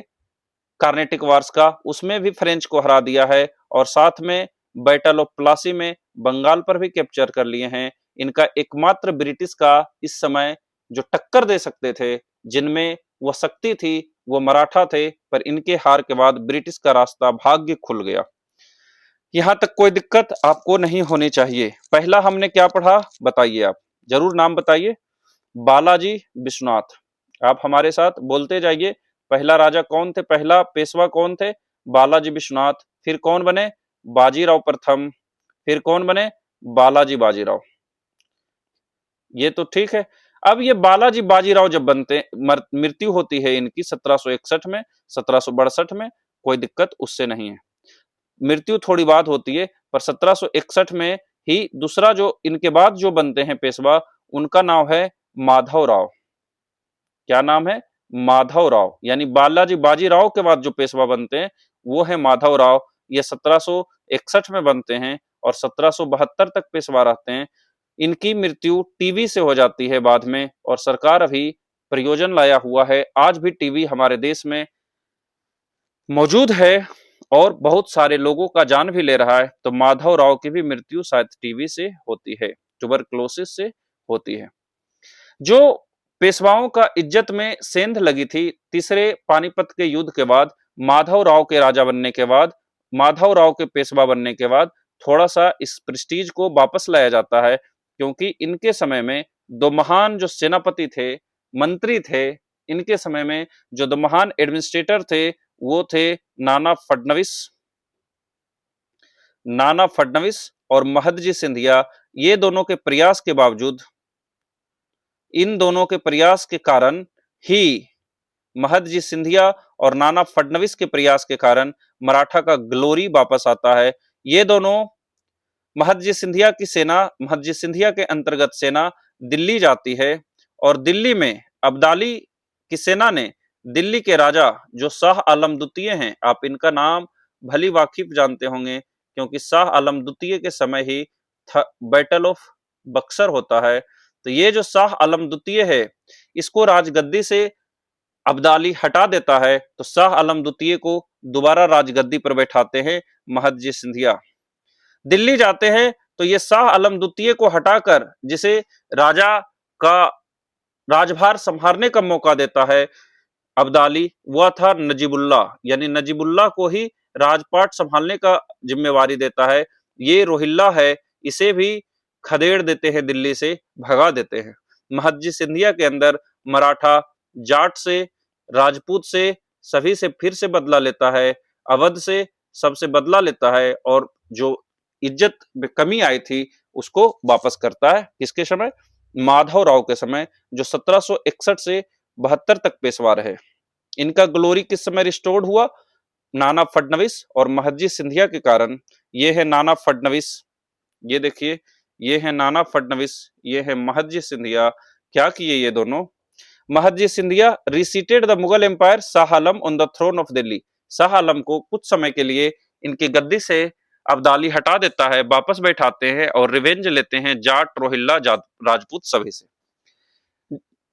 कार्नेटिक वार्स का, उसमें भी फ्रेंच को हरा दिया है। और साथ में बैटल ऑफ प्लासी में बंगाल पर भी कैप्चर कर लिए हैं। इनका एकमात्र ब्रिटिश का इस समय जो टक्कर दे सकते थे, जिनमें वह शक्ति थी, वो मराठा थे। पर इनके हार के बाद ब्रिटिश का रास्ता, भाग्य खुल गया। यहां तक कोई दिक्कत आपको नहीं होनी चाहिए। पहला हमने क्या पढ़ा, बताइए आप, जरूर नाम बताइए। बालाजी विश्वनाथ। आप हमारे साथ बोलते जाइए, पहला राजा कौन थे, पहला पेशवा कौन थे? बालाजी विश्वनाथ। फिर कौन बने? बाजीराव प्रथम। फिर कौन बने? बालाजी बाजीराव। ये तो ठीक है। अब ये बालाजी बाजीराव जब बनते, मृत्यु होती है इनकी 1761 में, 1762 में, कोई दिक्कत उससे नहीं है। मृत्यु थोड़ी बाद होती है, पर 1761 में ही दूसरा जो इनके बाद जो बनते हैं पेशवा, उनका नाम है माधव राव। क्या नाम है? माधव राव। यानी बालाजी बाजीराव के बाद जो पेशवा बनते हैं वो है माधव राव। ये 1761 में बनते हैं और 1772 तक पेशवा रहते हैं। इनकी मृत्यु टीबी से हो जाती है बाद में, और सरकार अभी प्रयोजन लाया हुआ है। आज भी टीबी हमारे देश में मौजूद है और बहुत सारे लोगों का जान भी ले रहा है। तो माधव राव की भी मृत्यु शायद टीबी से होती है, ट्यूबरक्लोसिस से होती है। जो पेशवाओं का इज्जत में सेंध लगी थी तीसरे पानीपत के युद्ध के बाद, माधव राव के राजा बनने के बाद, माधव राव के पेशवा बनने के बाद थोड़ा सा इस प्रेस्टीज को वापस लाया जाता है, क्योंकि इनके समय में दो महान जो सेनापति थे, मंत्री थे, इनके समय में जो दो महान एडमिनिस्ट्रेटर थे वो थे नाना फडणवीस और महदजी सिंधिया। ये दोनों के प्रयास के बावजूद, इन दोनों के प्रयास के कारण ही, महदजी सिंधिया और नाना फडणवीस के प्रयास के कारण मराठा का ग्लोरी वापस आता है। ये दोनों, महदजी सिंधिया के अंतर्गत सेना दिल्ली जाती है और दिल्ली में अब्दाली की सेना ने दिल्ली के राजा जो शाह आलम द्वितीय हैं, आप इनका नाम भली वाकिफ जानते होंगे, क्योंकि शाह आलम द्वितीय के समय ही बैटल ऑफ बक्सर होता है। तो ये जो शाह आलम द्वितीय है, इसको राजगद्दी से अब्दाली हटा देता है, तो शाह आलम द्वितीय को दोबारा राजगद्दी पर बैठाते हैं महदजी सिंधिया। दिल्ली जाते हैं तो ये शाह आलम द्वितीय को हटाकर जिसे राजा का राजभार संभालने का मौका देता है अब्दाली, वह था नजीबुल्ला, यानी नजीबुल्ला को ही राजपाट संभालने का जिम्मेवारी देता है। ये रोहिल्ला है, इसे भी खदेड़ देते हैं, दिल्ली से भगा देते हैं। महदजी सिंधिया के अंदर मराठा जाट से, राजपूत से, सभी से फिर से बदला लेता है, अवध से सबसे बदला लेता है और जो इज्जत में कमी आई थी उसको वापस करता है। किसके समय? माधव राव के समय, जो 1761 से 72 तक पेशवा रहे। इनका ग्लोरी किस समय रिस्टोर्ड हुआ? नाना फडणवीस और महदजी सिंधिया के कारण। ये है नाना फडणवीस, ये देखिए, ये है नाना फडणवीस, ये है महदजी सिंधिया। क्या किए ये दोनों? Mahadji Scindia reseated the Mughal empire Shah Alam on the throne of Delhi. Shah Alam को कुछ समय के लिए इनकी गद्दी से अब्दाली हटा देता है, वापस बैठाते हैं और रिवेंज लेते हैं जाट, रोहिल्ला, राजपूत सभी से।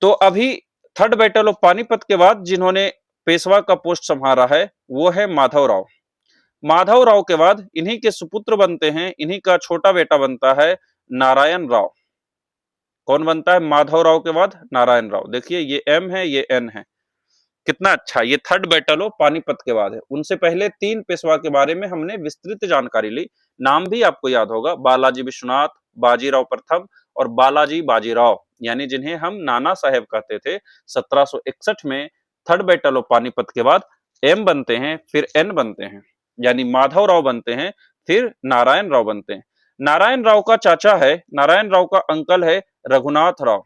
तो अभी थर्ड बैटल ऑफ पानीपत के बाद जिन्होंने पेशवा का पोस्ट संभाला है वो है माधव राव। माधव राव के बाद इन्हीं के सुपुत्र बनते हैं, इन्हीं का छोटा बेटा बनता है नारायण राव। कौन बनता है माधव राव के बाद? नारायण राव। देखिए ये एम है, ये एन है, कितना अच्छा। ये थर्ड बैटल ऑफ पानीपत के बाद है। उनसे पहले तीन पेशवा के बारे में हमने विस्तृत जानकारी ली, नाम भी आपको याद होगा, बालाजी विश्वनाथ, बाजीराव प्रथम और बालाजी बाजीराव, यानी जिन्हें हम नाना साहेब कहते थे। 1761 में थर्ड बैटल ऑफ पानीपत के बाद एम बनते हैं, फिर एन बनते हैं, यानी माधव राव बनते हैं, फिर नारायण राव बनते हैं। नारायण राव का चाचा है, नारायण राव का अंकल है रघुनाथ राव।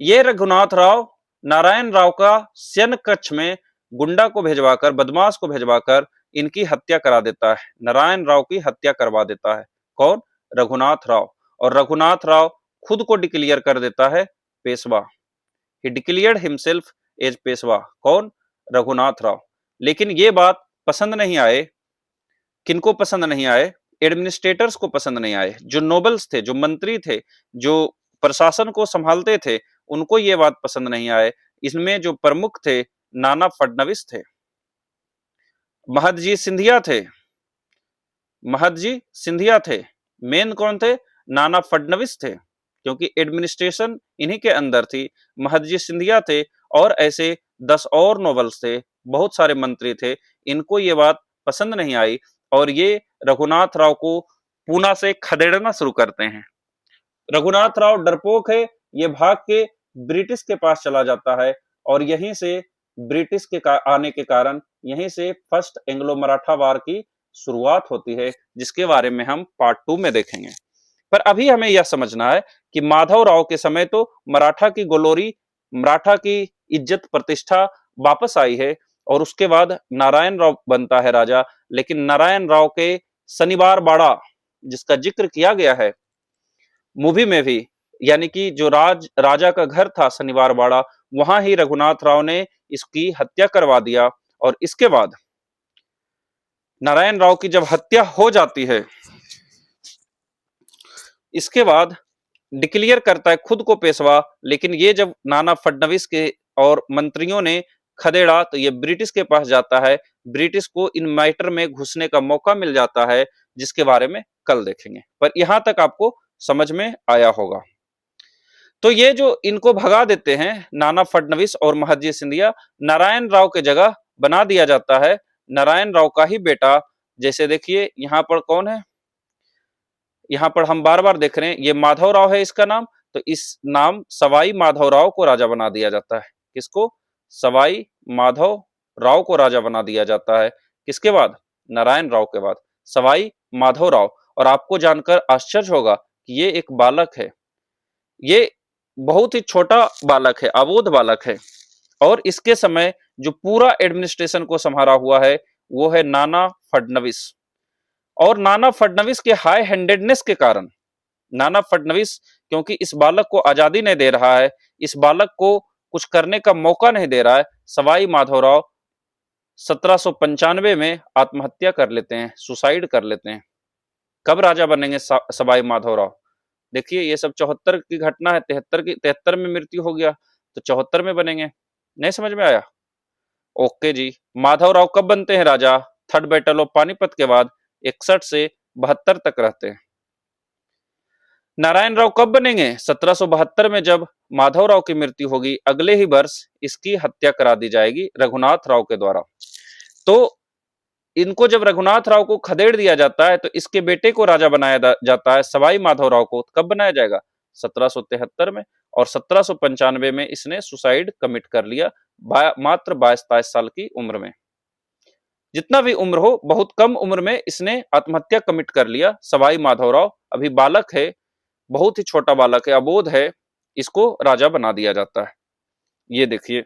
ये रघुनाथ राव नारायण राव का सैन्य कक्ष में गुंडा को भेजवाकर, बदमाश को भेजवाकर इनकी हत्या करा देता है, नारायण राव की हत्या करवा देता है। कौन? रघुनाथ राव। और रघुनाथ राव खुद को डिक्लेयर कर देता है Peshwa. He declared himself as Peshwa. कौन? रघुनाथ राव। लेकिन ये बात पसंद नहीं आए, किनको पसंद नहीं आए? एडमिनिस्ट्रेटर्स को पसंद नहीं आए। जो नोबल्स थे, जो मंत्री थे, जो प्रशासन को संभालते थे, उनको ये बात पसंद नहीं आए। इसमें जो प्रमुख थे नाना फडणवीस थे, महदजी सिंधिया थे, महदजी सिंधिया थे, मेन कौन थे? नाना फडणवीस थे, क्योंकि एडमिनिस्ट्रेशन इन्हीं के अंदर थी। महदजी सिंधिया थे और ऐसे 10 और नोबल्स थे, बहुत सारे मंत्री थे। इनको ये बात पसंद नहीं आई और ये रघुनाथ राव को पूना से खदेड़ना शुरू करते हैं। रघुनाथ राव डरपोक है, ये भाग के ब्रिटिश के पास चला जाता है और यहीं से ब्रिटिश के आने के कारण यहीं से फर्स्ट एंग्लो मराठा वार की शुरुआत होती है, जिसके बारे में हम पार्ट 2 में देखेंगे। पर अभी हमें यह समझना है कि माधव राव के समय तो मराठा की ग्लोरी, मराठा की इज्जत प्रतिष्ठा वापस आई है और उसके बाद नारायण राव बनता है राजा। लेकिन नारायण राव के शनिवार बाड़ा, जिसका जिक्र किया गया है मूवी में भी, यानी कि जो राजा का घर था शनिवार बाड़ा, वहां ही रघुनाथ राव ने इसकी हत्या करवा दिया। और इसके बाद नारायण राव की जब हत्या हो जाती है, इसके बाद डिक्लेयर करता है खुद को पेशवा। लेकिन ये जब नाना फडणवीस के और मंत्रियों ने खदेड़ा तो ये ब्रिटिश के पास जाता है। ब्रिटिश को इन मैटर में घुसने का मौका मिल जाता है, जिसके बारे में कल देखेंगे। पर यहां तक आपको समझ में आया होगा। तो ये जो इनको भगा देते हैं नाना फडणवीस और महजी सिंधिया, नारायण राव के जगह बना दिया जाता है नारायण राव का ही बेटा। जैसे देखिए यहाँ पर कौन है, यहाँ पर हम बार बार देख रहे हैं ये माधव राव है इसका नाम। तो इस नाम सवाई माधव राव को राजा बना दिया जाता है। किसको? सवाई माधव राव को राजा बना दिया जाता है। किसके बाद? नारायण राव के बाद सवाई माधव राव। और आपको जानकर आश्चर्य होगा कि ये एक बालक है, ये बहुत ही छोटा बालक है, अबोध बालक है। और इसके समय जो पूरा एडमिनिस्ट्रेशन को संभाला हुआ है वो है नाना फडणवीस। और नाना फडणवीस के हाई हैंडेडनेस के कारण, नाना फडणवीस क्योंकि इस बालक को आजादी नहीं दे रहा है, इस बालक को कुछ करने का मौका नहीं दे रहा है, सवाई माधवराव 1795 में आत्महत्या कर लेते हैं, सुसाइड कर लेते हैं। कब राजा बनेंगे सवाई माधवराव? देखिए ये सब 74 की घटना है, 73 में मृत्यु हो गया, तो 74 में बनेंगे। नहीं समझ में आया? ओके जी। माधवराव कब बनते हैं राजा? थर्ड बैटल ऑफ पानीपत के बाद 61 से 72 तक रहते हैं। नारायण राव कब बनेंगे? 1772 में जब माधवराव की मृत्यु होगी, अगले ही वर्ष इसकी हत्या करा दी जाएगी रघुनाथ राव के द्वारा। तो इनको जब रघुनाथ राव को खदेड़ दिया जाता है तो इसके बेटे को राजा बनाया जाता है सवाई माधवराव को। कब बनाया जाएगा? 1773 में। और 1795 में इसने सुसाइड कमिट कर लिया, मात्र 22-23 साल की उम्र में। जितना भी उम्र हो, बहुत कम उम्र में इसने आत्महत्या कमिट कर लिया सवाई माधवराव। अभी बालक है, बहुत ही छोटा बालक है, अबोध है, इसको राजा बना दिया जाता है। ये देखिए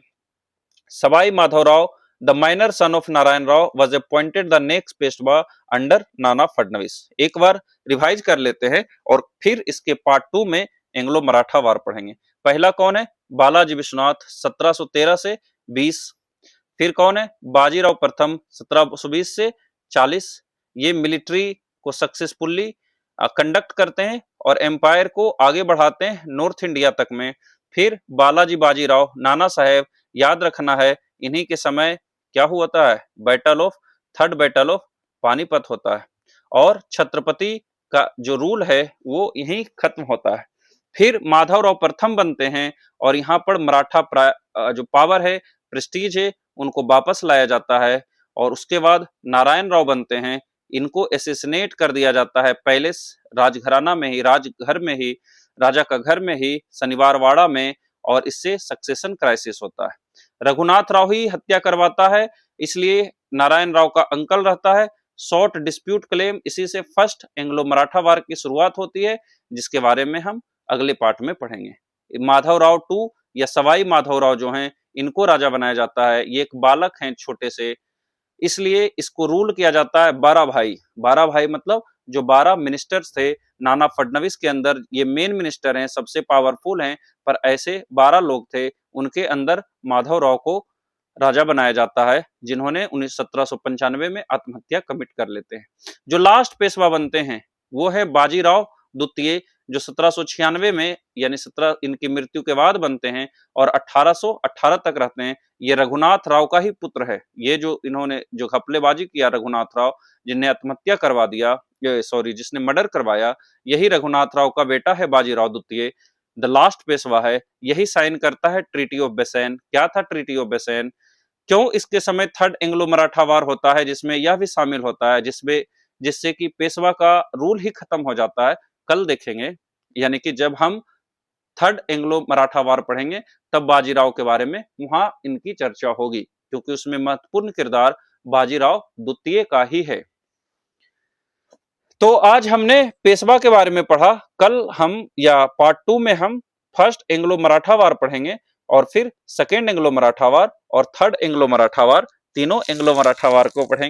Sawai Madhavrao the minor son of Narayan Rao was appointed the next Peshwa under Nana Phadnavis. एक बार रिवाइज कर लेते हैं और फिर इसके पार्ट 2 में एंग्लो मराठा वार पढ़ेंगे। पहला कौन है? बालाजी विश्वनाथ 1713 से 20। फिर कौन है? बाजीराव प्रथम 1720 से 40। ये मिलिट्री को सक्सेसफुली कंडक्ट करते हैं और एम्पायर को आगे बढ़ाते हैं नॉर्थ इंडिया तक में। फिर बालाजी बाजीराव, नाना साहेब, याद रखना है इन्हीं के समय क्या हुआ है? थर्ड बैटल ऑफ पानीपत होता है और छत्रपति का जो रूल है वो यहीं खत्म होता है। फिर माधवराव प्रथम बनते हैं और यहाँ पर मराठा जो पावर है, प्रेस्टीज है, उनको वापस लाया जाता है। और उसके बाद नारायण राव बनते हैं, इनको एसेसिनेट कर दिया जाता है पैलेस, राजघराना में ही, राजघर में ही, राजा का घर में ही, शनिवारवाड़ा में। और इससे सक्सेशन क्राइसिस होता है। रघुनाथ राव ही हत्या करवाता है, इसलिए नारायण राव का अंकल रहता है। शॉर्ट डिस्प्यूट क्लेम, इसी से फर्स्ट एंग्लो मराठा वार की शुरुआत होती है, जिसके बारे में हम अगले पार्ट में पढ़ेंगे। माधवराव 2 या सवाई माधवराव जो हैं, इनको राजा बनाया जाता है। ये एक बालक हैं छोटे से, इसलिए इसको रूल किया जाता है 12 भाई। 12 भाई मतलब जो 12 मिनिस्टर्स थे नाना फडणवीस के अंदर, ये मेन मिनिस्टर हैं, सबसे पावरफुल हैं। पर ऐसे 12 लोग थे, उनके अंदर माधवराव को राजा बनाया जाता है, जिन्होंने 1795 में आत्महत्या कमिट कर लेते हैं। जो लास्ट पेशवा बनते हैं वो है बाजीराव द्वितीय, जो 1796 में यानी 17 इनकी मृत्यु के बाद बनते हैं और 1818 तक रहते हैं। ये रघुनाथ राव का ही पुत्र है। ये जो इन्होंने जो घपलेबाजी किया रघुनाथ राव, जिन्हें आत्महत्या करवा दिया, जिसने मर्डर करवाया, यही रघुनाथ राव का बेटा है बाजीराव द्वितीय। द लास्ट पेशवा है, यही साइन करता है ट्रीटी ऑफ बेसेन। क्या था ट्रीटी ऑफ बेसेन? क्यों इसके समय थर्ड एंग्लो मराठा वार होता है, जिसमें यह भी शामिल होता है, जिससे कि पेशवा का रूल ही खत्म हो जाता है। कल देखेंगे, यानी कि जब हम थर्ड एंग्लो मराठा वार पढ़ेंगे तब बाजीराव के बारे में वहां इनकी चर्चा होगी, क्योंकि उसमें महत्वपूर्ण किरदार बाजीराव द्वितीय का ही है। तो आज हमने पेशवा के बारे में पढ़ा। कल हम या पार्ट 2 में हम फर्स्ट एंग्लो मराठा वार पढ़ेंगे और फिर सेकेंड एंग्लो मराठा वार और थर्ड एंग्लो मराठा वार, तीनों एंग्लो मराठा वार को पढ़ेंगे।